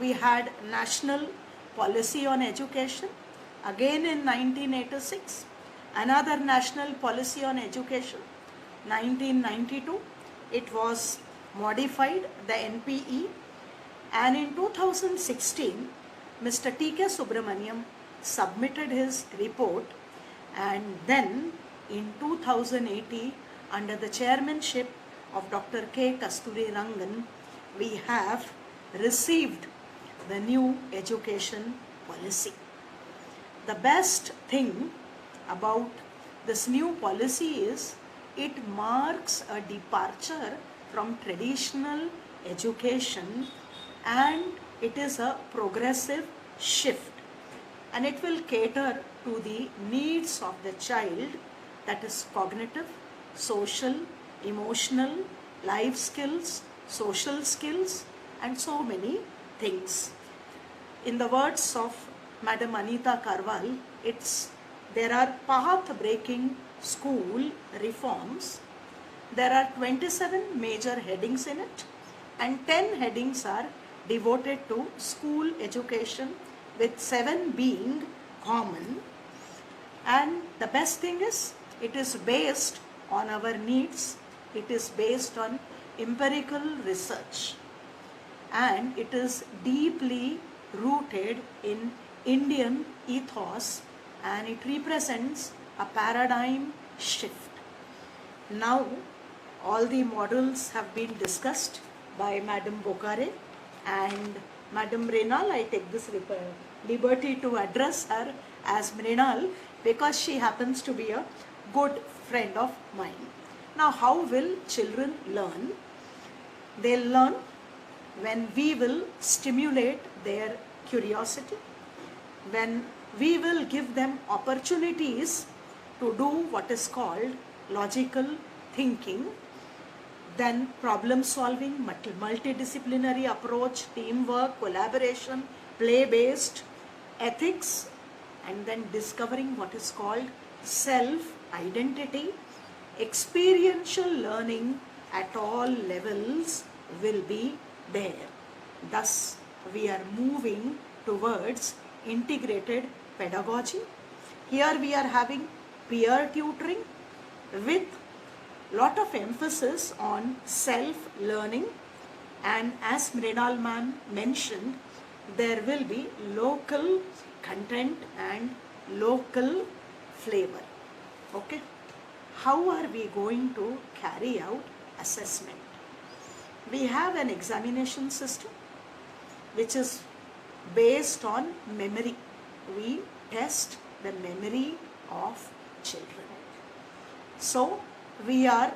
we had National Policy on Education. Again in 1986, another National Policy on Education. 1992, it was modified, the NPE. And in 2016, Mr. T.K. Subramaniam submitted his report, and then in 2018, under the chairmanship of Dr. K. Kasturi Rangan, we have received the new education policy. The best thing about this new policy is it marks a departure from traditional education, and it is a progressive shift, and it will cater to the needs of the child, that is cognitive, social, emotional, life skills, social skills, and so many things. In the words of Madam Anita Karwal, there are path-breaking school reforms. There are 27 major headings in it, and 10 headings are devoted to school education, with 7 being common. And the best thing is, it is based on our needs, it is based on empirical research, and it is deeply rooted in Indian ethos, and it represents a paradigm shift. Now, all the models have been discussed by Madam Bokhare and Madam Mrinal. I take this liberty to address her as Mrinal because she happens to be a good friend of mine. Now, how will children learn? They'll learn when we will stimulate their curiosity, when we will give them opportunities to do what is called logical thinking, then problem solving, multidisciplinary approach, teamwork, collaboration, play-based, ethics, and then discovering what is called self-identity. Experiential learning at all levels will be there. Thus, we are moving towards integrated pedagogy. Here we are having peer tutoring with lot of emphasis on self-learning, and as Mrinal ma'am mentioned, there will be local content and local flavor. Okay? How are we going to carry out assessment? We have an examination system which is based on memory. We test the memory of children. So we are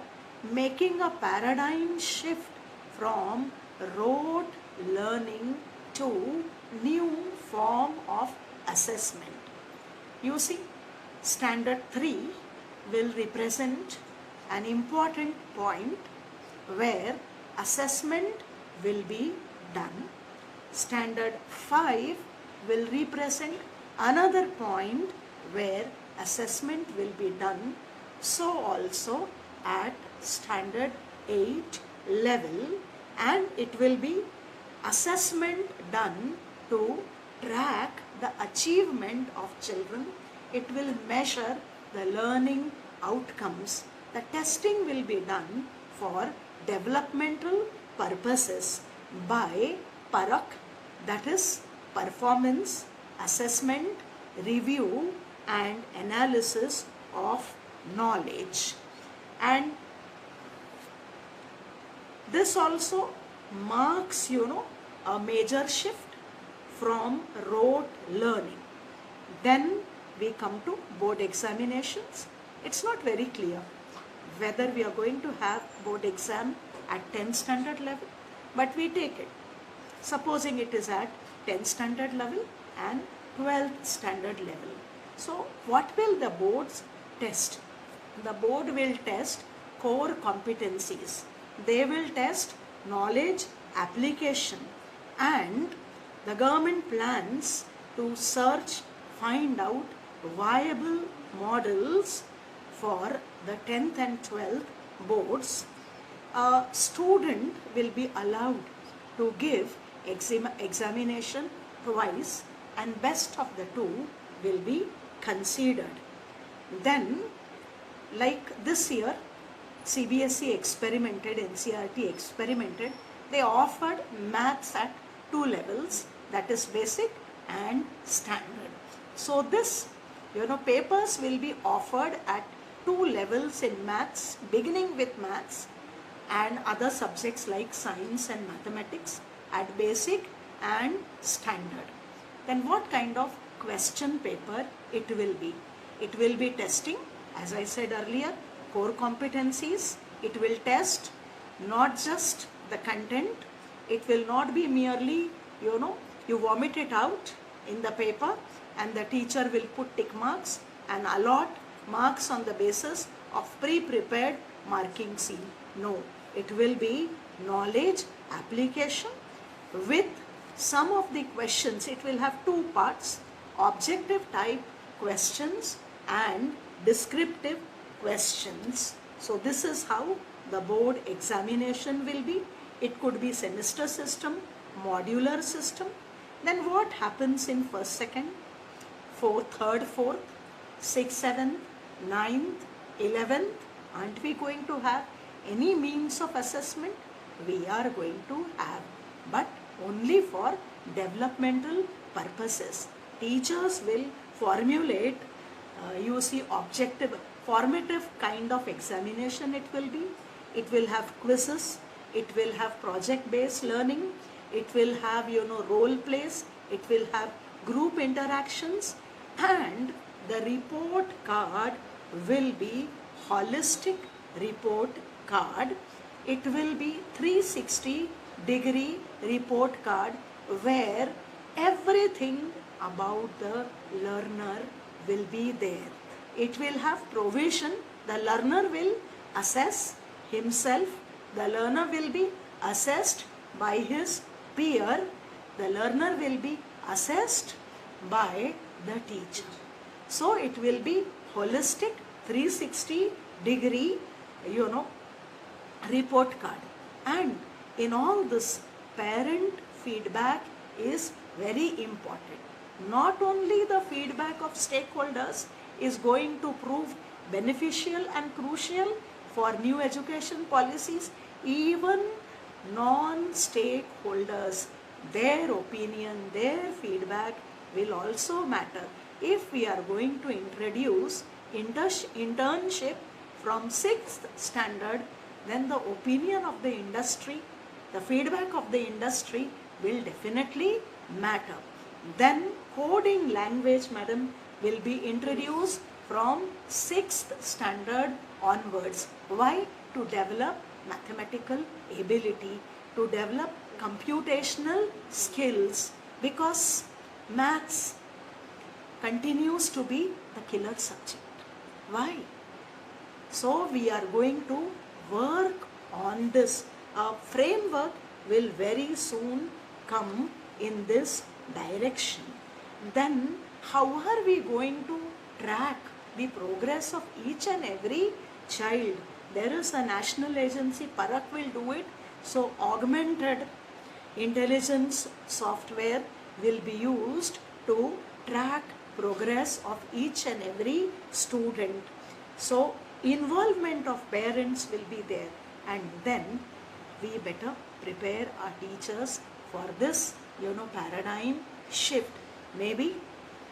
making a paradigm shift from rote learning to new form of assessment. You see, standard 3 will represent an important point where assessment will be done. Standard 5 will represent another point where assessment will be done. So also at standard 8 level, and it will be assessment done to track the achievement of children. It will measure the learning outcomes. The testing will be done for developmental purposes by PARAK, that is performance, assessment, review and analysis of knowledge. And this also marks, a major shift from rote learning. Then we come to board examinations. It's not very clear whether we are going to have board exam at 10th standard level, but we take it. Supposing it is at 10th standard level and 12th standard level. So what will the boards test? The board will test core competencies. They will test knowledge application, and the government plans to search, find out viable models for the 10th and 12th boards. A student will be allowed to give examination twice, and best of the two will be considered. Then, like this year, CBSE experimented, NCERT experimented, they offered maths at 2 levels, that is basic and standard. So this, papers will be offered at 2 levels in maths, beginning with maths and other subjects like science and mathematics at basic and standard. Then what kind of question paper it will be? It will be testing, as I said earlier, core competencies. It will test not just the content. It will not be merely, you vomit it out in the paper and the teacher will put tick marks and allot marks on the basis of pre-prepared marking scheme. No, it will be knowledge application with some of the questions. It will have 2 parts, objective type questions and descriptive questions. So this is how the board examination will be. It could be semester system, modular system. Then what happens in first, second, third, fourth, 6th, 7th, 9th, 11th? Aren't we going to have any means of assessment? We are going to have, but only for developmental purposes. Teachers will formulate, objective, formative kind of examination it will be. It will have quizzes, it will have project-based learning, it will have, role plays, it will have group interactions, and the report card will be holistic report card. It will be 360-degree report card where everything about the learner will be there. It will have provision. The learner will assess himself. The learner will be assessed by his peer. The learner will be assessed by the teacher. So it will be holistic 360-degree, report card. And in all this, parent feedback is very important. Not only the feedback of stakeholders is going to prove beneficial and crucial, for new education policies, even non-stakeholders, their opinion, their feedback will also matter. If we are going to introduce internship from 6th standard, then the opinion of the industry, the feedback of the industry will definitely matter. Then coding language, madam, will be introduced from 6th standard onwards. Why? To develop mathematical ability, to develop computational skills, because maths continues to be the killer subject. Why? So we are going to work on this. A framework will very soon come in this direction. Then how are we going to track the progress of each and every child? There is a national agency, Parak will do it. So augmented intelligence software will be used to track progress of each and every student. So involvement of parents will be there, and then we better prepare our teachers for this, paradigm shift. Maybe,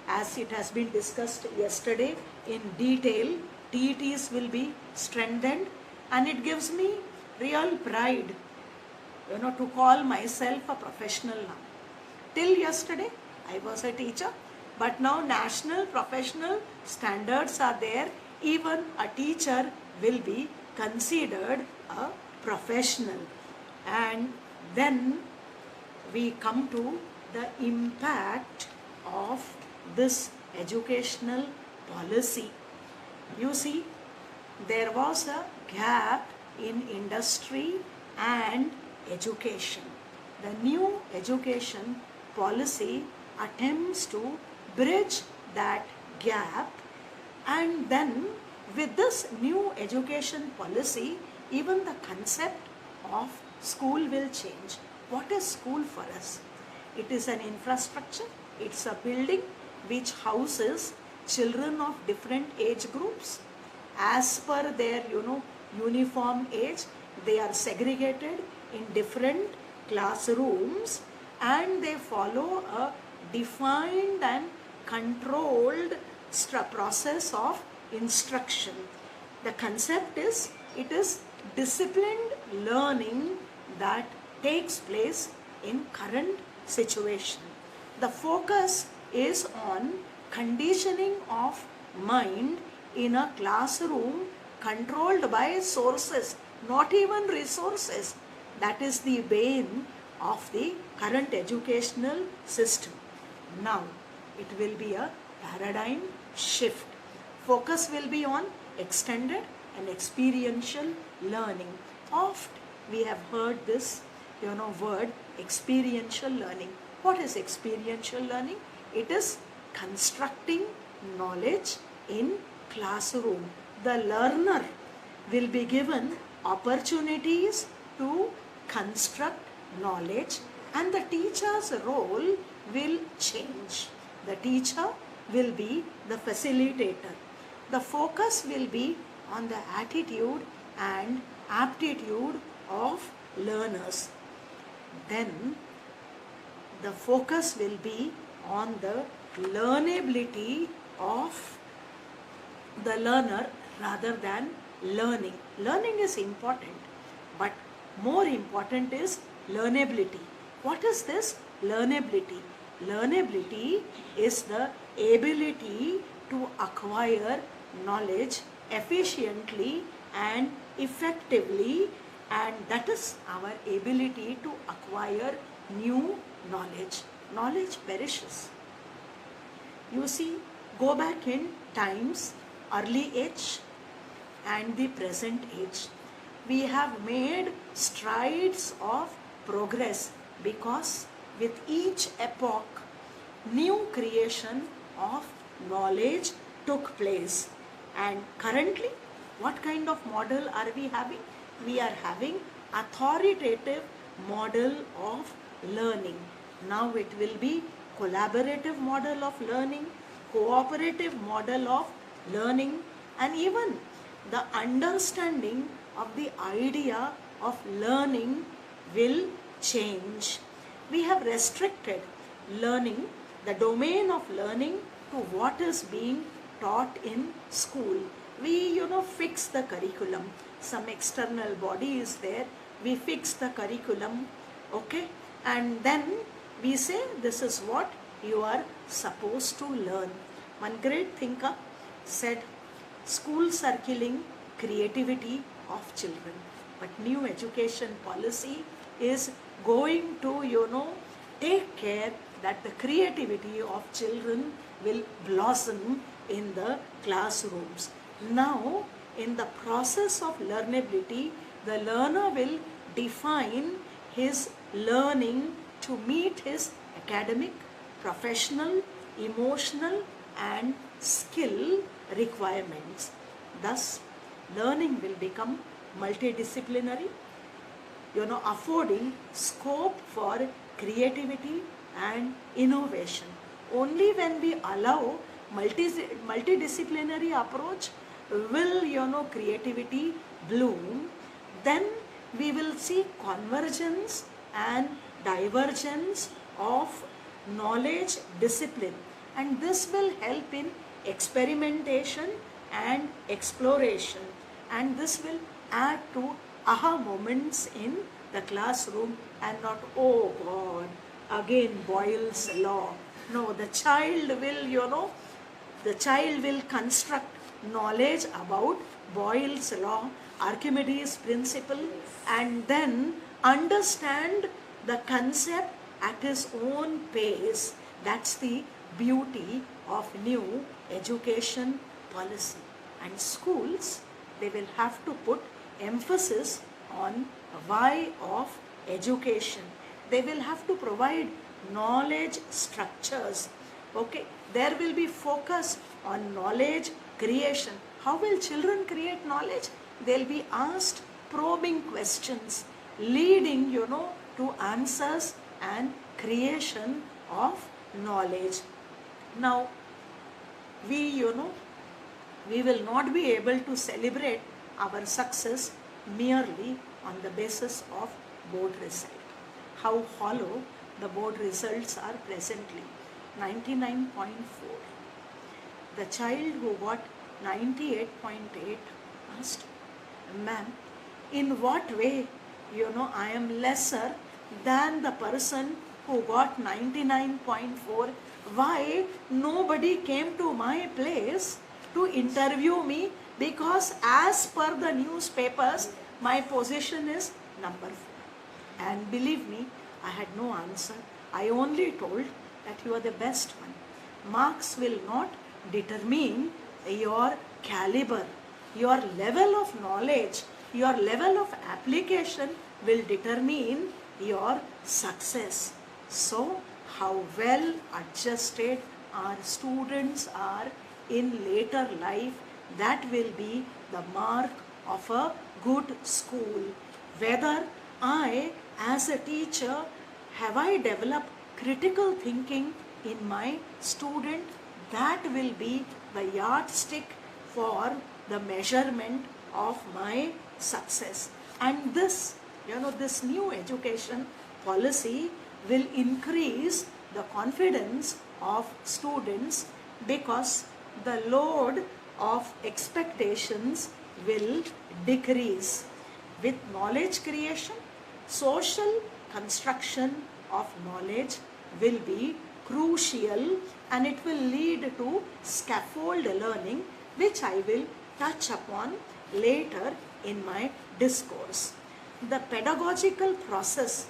as it has been discussed yesterday in detail, TETs will be strengthened, and it gives me real pride, to call myself a professional now. Till yesterday, I was a teacher, but now national professional standards are there. Even a teacher will be considered a professional. And then we come to the impact of this educational policy. You see, there was a gap in industry and education. The new education policy attempts to bridge that gap, and then with this new education policy, even the concept of school will change. What is school for us? It is an infrastructure, it's a building which houses children of different age groups. As per their, uniform age, they are segregated in different classrooms, and they follow a defined and controlled process of instruction. The concept is, it is disciplined learning that takes place in current situation. The focus is on conditioning of mind in a classroom controlled by sources, not even resources. That is the bane of the current educational system. Now, it will be a paradigm shift. Focus will be on extended and experiential learning. Oft we have heard this, word experiential learning. What is experiential learning? It is constructing knowledge in classroom. The learner will be given opportunities to construct knowledge, and the teacher's role will change. The teacher will be the facilitator. The focus will be on the attitude and aptitude of learners. Then the focus will be on the learnability of the learner rather than learning. Learning is important, but more important is learnability. What is this learnability? Learnability is the ability to acquire knowledge efficiently and effectively, and that is our ability to acquire new knowledge. Knowledge perishes. You see, go back in times, early age and the present age. We have made strides of progress, because with each epoch, new creation of knowledge took place. And currently, what kind of model are we having? We are having authoritative model of learning. Now it will be collaborative model of learning, cooperative model of learning, and even the understanding of the idea of learning will change. We have restricted learning, the domain of learning, to what is being taught in school. We, fix the curriculum. Some external body is there. We fix the curriculum, okay? And then we say this is what you are supposed to learn. One great thinker said, schools are killing creativity of children. But new education policy is going to, take care that the creativity of children will blossom in the classrooms. Now, in the process of learnability, the learner will define his learning to meet his academic, professional, emotional and skill requirements. Thus, learning will become multidisciplinary, affording scope for creativity and innovation. Only when we allow multidisciplinary approach will, creativity bloom. Then we will see convergence and divergence of knowledge discipline, and this will help in experimentation and exploration, and this will add to aha moments in the classroom and not, oh God, again Boyle's law. No, the child will construct knowledge about Boyle's law, Archimedes' principle, and then understand the concept at his own pace. That's the beauty of new education policy. And schools, they will have to put emphasis on why of education. They will have to provide knowledge structures. Okay, there will be focus on knowledge creation. How will children create knowledge? They'll be asked probing questions, leading, to answers and creation of knowledge. Now, we will not be able to celebrate our success merely on the basis of board result. How hollow the board results are presently. 99.4. The child who got 98.8 asked, ma'am, in what way, I am lesser than the person who got 99.4? Why nobody came to my place to interview me? Because as per the newspapers, my position is number 4. And believe me, I had no answer. I only told that you are the best one. Marks will not determine your caliber. Your level of knowledge, your level of application will determine your success. So, how well adjusted our students are in later life, that will be the mark of a good school. Whether I, as a teacher, have I developed critical thinking in my student, that will be the yardstick for the measurement of my success. And this, this new education policy will increase the confidence of students, because the load of expectations will decrease. With knowledge creation, social construction of knowledge will be crucial, and it will lead to scaffold learning, which I will touch upon later in my discourse. The pedagogical process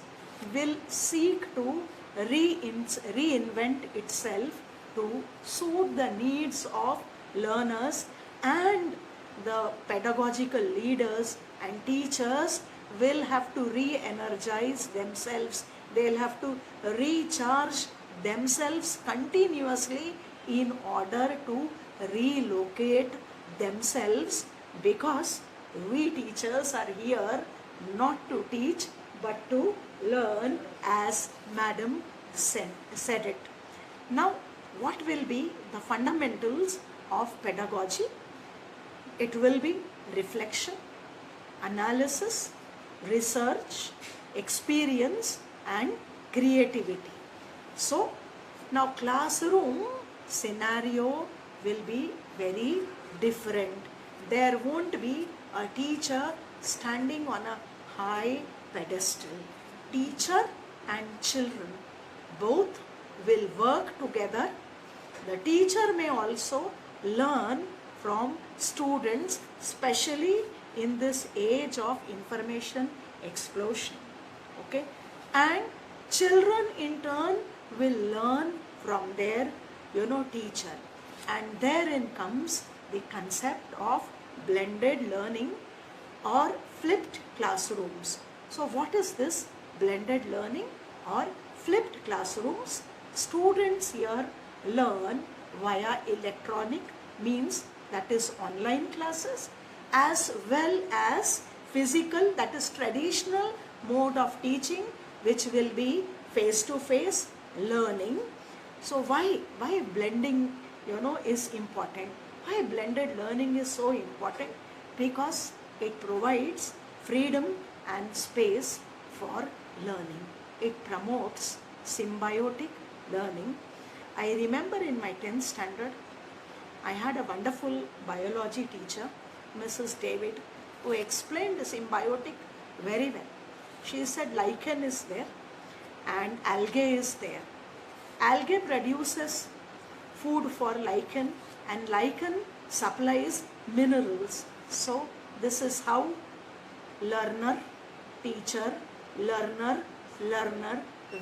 will seek to reinvent itself to suit the needs of learners, and the pedagogical leaders and teachers will have to re-energize themselves. They'll have to recharge themselves continuously in order to relocate themselves, because we teachers are here not to teach but to learn, as Madam said it. Now, what will be the fundamentals of pedagogy? It will be reflection, analysis, research, experience and creativity. So now classroom scenario will be very different. There won't be a teacher standing on a high pedestal. Teacher and children both will work together. The teacher may also learn from students, especially in this age of information explosion. Okay? And children in turn will learn from their teacher. And therein comes the concept of blended learning or flipped classrooms. So what is this blended learning or flipped classrooms? Students here learn via electronic means, that is online classes, as well as physical, that is traditional mode of teaching, which will be face-to-face learning. So why blending is important? Why blended learning is so important? Because it provides freedom and space for learning. It promotes symbiotic learning. I remember in my 10th standard, I had a wonderful biology teacher, Mrs. David, who explained the symbiotic very well. She said lichen is there and algae is there. Algae produces food for lichen and lichen supplies minerals. So this is how learner, teacher, learner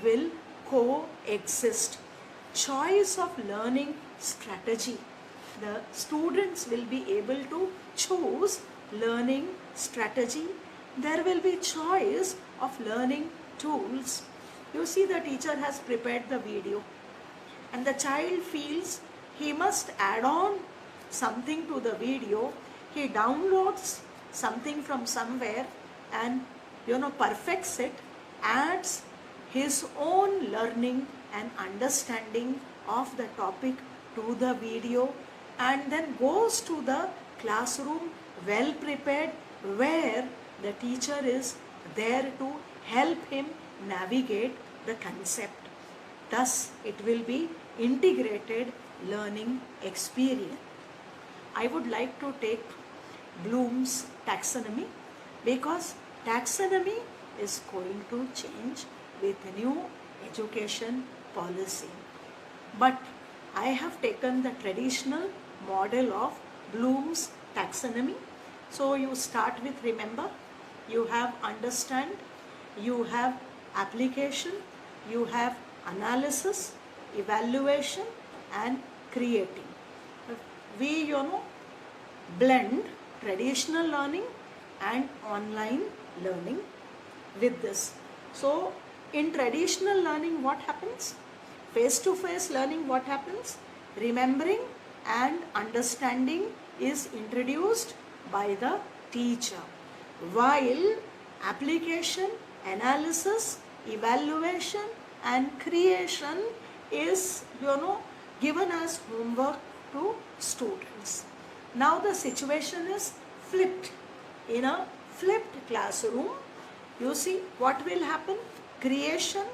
will coexist. Choice of learning strategy. The students will be able to choose learning strategy. There will be choice of learning tools. You see, the teacher has prepared the video and the child feels he must add on something to the video. He downloads something from somewhere and perfects it, adds his own learning and understanding of the topic to the video, and then goes to the classroom well prepared, where the teacher is there to help him navigate the concept. Thus, it will be integrated learning experience. I would like to take Bloom's taxonomy, because taxonomy is going to change with new education policy. But I have taken the traditional model of Bloom's taxonomy. So you start with, remember, you have understand, you have application, you have analysis, evaluation and creating. We blend traditional learning and online learning with this. So in traditional learning, what happens? Face-to-face learning, what happens? Remembering and understanding is introduced by the teacher, while application, analysis, evaluation and creation is given as homework to students. Now the situation is flipped. In a flipped classroom, you see what will happen? Creation,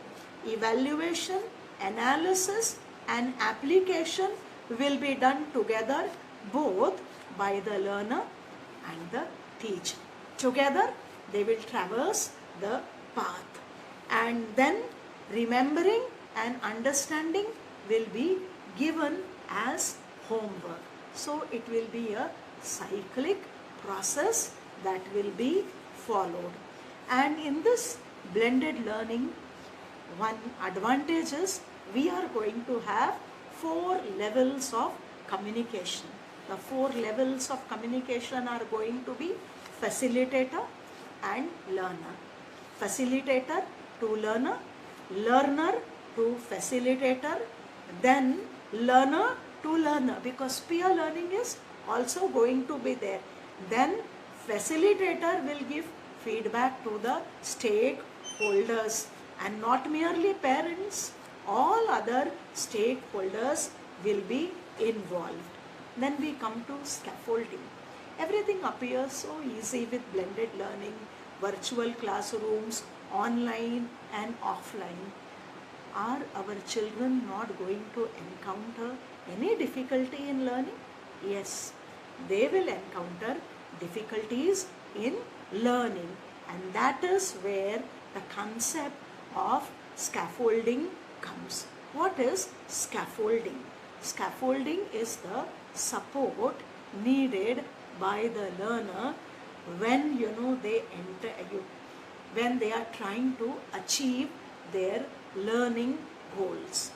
evaluation, analysis and application will be done together, both by the learner and the teacher. Together they will traverse the path, and then remembering and understanding will be given as homework. So it will be a cyclic process that will be followed. And in this blended learning, one advantage is we are going to have 4 levels of communication. The 4 levels of communication are going to be facilitator and learner. Facilitator to learner, learner to facilitator, then learner to learner, because peer learning is also going to be there. Then facilitator will give feedback to the stakeholders, and not merely parents, all other stakeholders will be involved. Then we come to scaffolding. Everything appears so easy with blended learning, virtual classrooms, online and offline. Are our children not going to encounter any difficulty in learning? Yes, they will encounter difficulties in learning, and that is where the concept of scaffolding comes. What is scaffolding? Scaffolding is the support needed by the learner when they enter when they are trying to achieve their learning goals.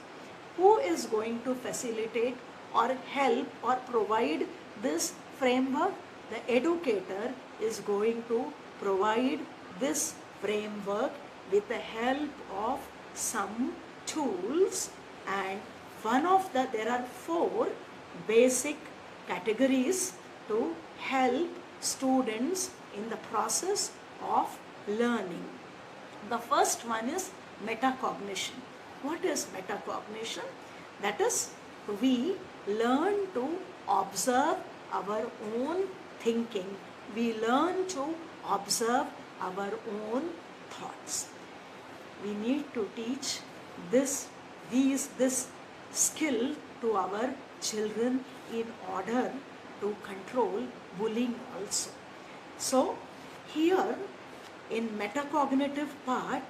Who is going to facilitate or help or provide this framework? The educator is going to provide this framework with the help of some tools, and there are 4 basic categories to help students in the process of learning. The first one is metacognition. What is metacognition? That is, we learn to observe our own thinking. We learn to observe our own thoughts. We need to teach this skill to our children in order to control bullying also. So here in metacognitive part,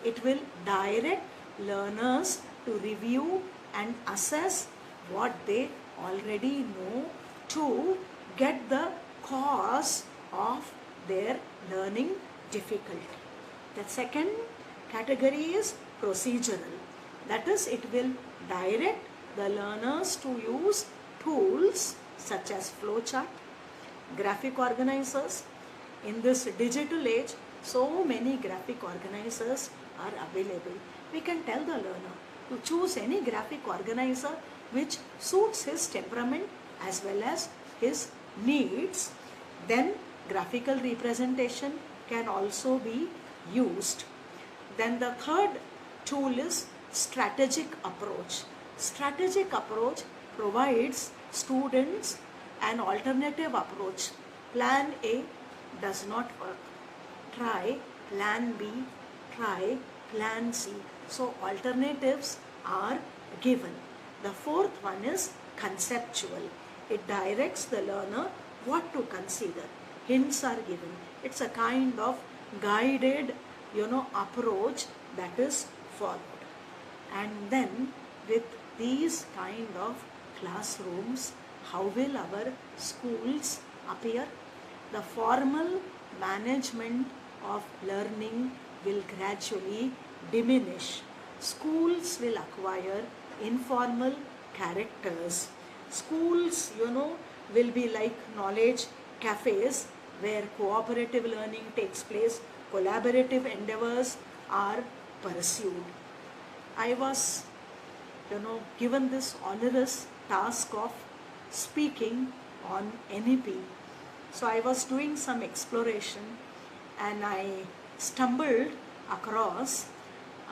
it will direct learners to review and assess what they already know to get the cause of their learning difficulty. The second category is procedural. That is, it will direct the learners to use tools such as flowchart, graphic organizers. In this digital age, so many graphic organizers are available. We can tell the learner to choose any graphic organizer which suits his temperament as well as his needs. Then graphical representation can also be used. Then the third tool is strategic approach. Strategic approach provides students an alternative approach. Plan A does not work. Try plan B, try plan C. So alternatives are given. The fourth one is conceptual. It directs the learner what to consider. Hints are given. It's a kind of guided, approach that is followed. And then with these kind of classrooms, how will our schools appear? The formal management of learning will gradually diminish. Schools will acquire informal characters. Schools, will be like knowledge cafes where cooperative learning takes place, collaborative endeavors are pursued. I was, given this onerous task of speaking on NEP. So I was doing some exploration and I stumbled across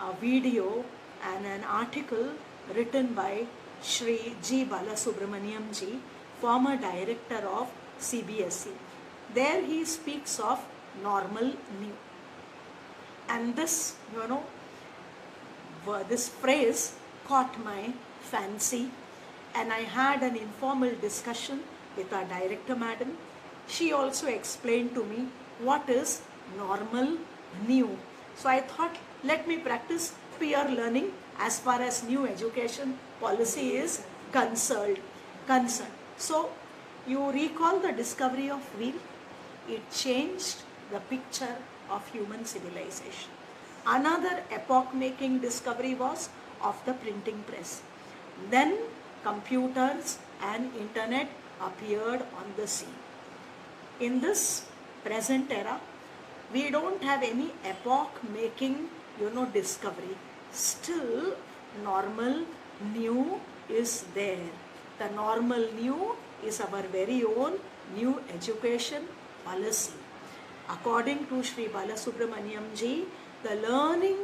a video and an article written by Shri G. Balasubramaniam ji, former director of CBSE. There he speaks of normal new. And this, this phrase caught my fancy, and I had an informal discussion with our director madam. She also explained to me what is normal new. So I thought, let me practice peer learning as far as new education policy is concerned. So you recall the discovery of wheel? It changed the picture of human civilization. Another epoch-making discovery was of the printing press. Then computers and internet appeared on the scene. In this present era, we don't have any epoch-making, discovery. Still, normal new is there. The normal new is our very own new education policy. According to Shri Balasubramaniam ji, the learning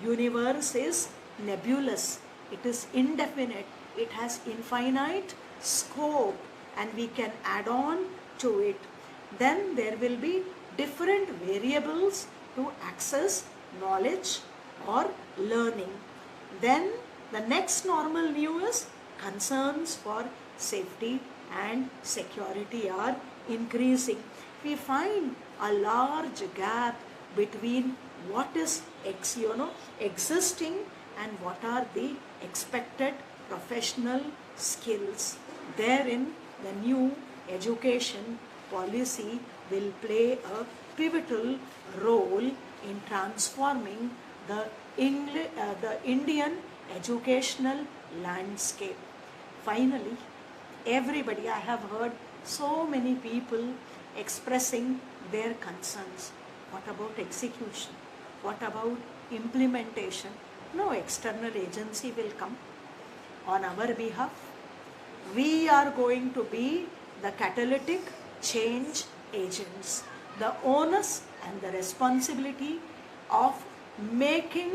universe is nebulous. It is indefinite. It has infinite scope and we can add on to it. then there will be different variables to access knowledge or learning. Then the next normal new is concerns for safety and security are increasing. We find a large gap between what is existing and what are the expected professional skills. Therein, the new education policy will play a pivotal role in transforming the Indian educational landscape. Finally, everybody, I have heard so many people expressing their concerns. What about execution? What about implementation? No external agency will come on our behalf. We are going to be the catalytic change agents. The onus and the responsibility of making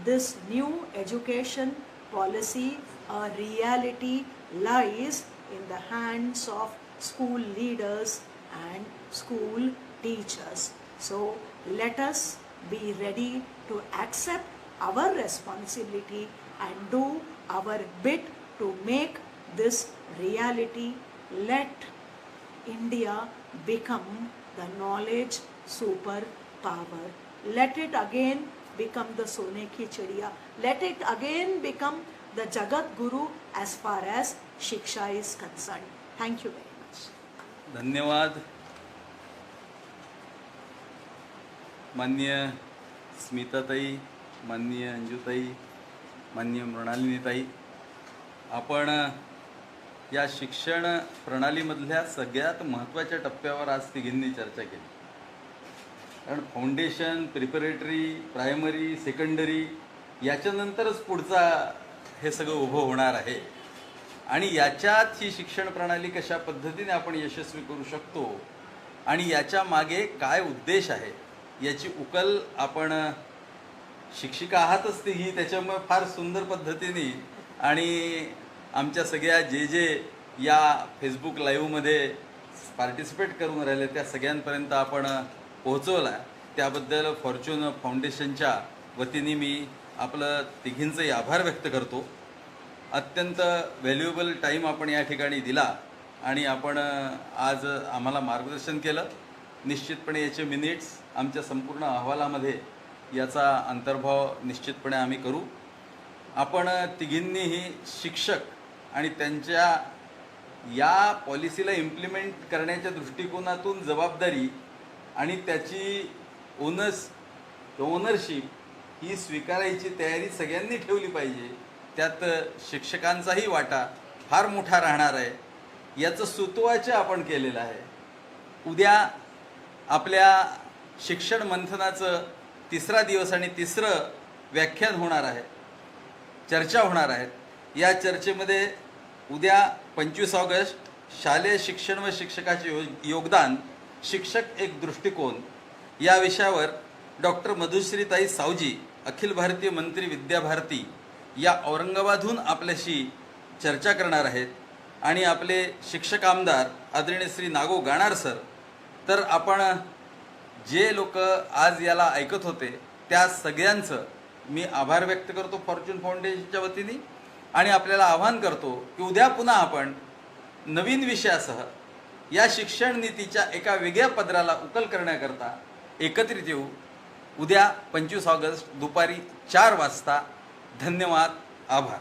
this new education policy a reality lies in the hands of school leaders and school teachers. So let us be ready to accept our responsibility and do our bit to make this reality. Let India become the knowledge superpower. Let it again become the Sone Ki Chidiya. Let it again become the Jagat Guru as far as Shiksha is concerned. Thank you very much. धन्यवाद. माननीय स्मिताताई, माननीय अंजुताई, माननीय मृणालिनीताई, आपण या शिक्षण प्रणालीमधल्या सगळ्यात महत्त्वाच्या टप्प्यावर आज तिघींनी चर्चा केली. कारण फाउंडेशन, प्रिपरेटरी, प्रायमरी, सेकंडरी याच्यानंतरच पुढचा हे सगळं उभं होणार आहे. आणि याच्यात ही शिक्षण प्रणाली कशा पद्धतीने आपण यशस्वी करू शकतो आणि याच्या मागे काय उद्देश आहे याची उकल आपण शिक्षिका आहातच तिघी, त्याच्यामुळे फार सुंदर पद्धतीने आणि आमच्या सगळ्या जे या फेसबुक लाईव्हमध्ये पार्टिसिपेट करून राहिले त्या सगळ्यांपर्यंत आपण पोहोचवला. त्याबद्दल फॉर्च्यून फाउंडेशनच्या वतीने मी आपलं तिघींचंही आभार व्यक्त करतो. अत्यंत व्हॅल्युएबल टाईम आपण या ठिकाणी दिला आणि आपण आज आम्हाला मार्गदर्शन केलं. निश्चितपणे याचे मिनिट्स आमच्या संपूर्ण अहवालामध्ये याचा अंतर्भाव निश्चितपणे आम्ही करू. आपण तिघींनीही शिक्षक आणि त्यांच्या या पॉलिसीला इम्प्लिमेंट करण्याच्या दृष्टिकोनातून जबाबदारी आणि त्याची ओनरशिप ही स्वीकारायची तयारी सगळ्यांनी ठेवली पाहिजे. त्यात शिक्षकांचाही वाटा फार मोठा राहणार आहे. याचं सुतवाच आपण केलेलं आहे. उद्या आपल्या शिक्षण मंथनाचं तिसरा दिवस आणि तिसरं व्याख्यान होणार आहे, चर्चा होणार आहेत. या चर्चेमध्ये उद्या 25 ऑगस्ट शालेय शिक्षण व शिक्षकाचे योगदान, शिक्षक एक दृष्टिकोन या विषयावर डॉक्टर मधुश्रीताई सावजी, अखिल भारतीय मंत्री विद्याभारती या औरंगाबादहून आपल्याशी चर्चा करणार आहेत. आणि आपले शिक्षक आमदार आदरणीय श्री नागो गाणार सर. तर आपण जे लोक आज याला ऐकत होते त्या सगळ्यांचं मी आभार व्यक्त करतो फॉर्च्यून फाउंडेशनच्या वतीने आणि आपल्याला आवाहन करतो की उद्या पुन्हा आपण नवीन विषयासह या शिक्षण नीतीच्या एका वेगळ्या पदराला उकल करण्याकरता एकत्रित येऊ. उद्या 25 ऑगस्ट दुपारी 4 वाजता. धन्यवाद. आभार.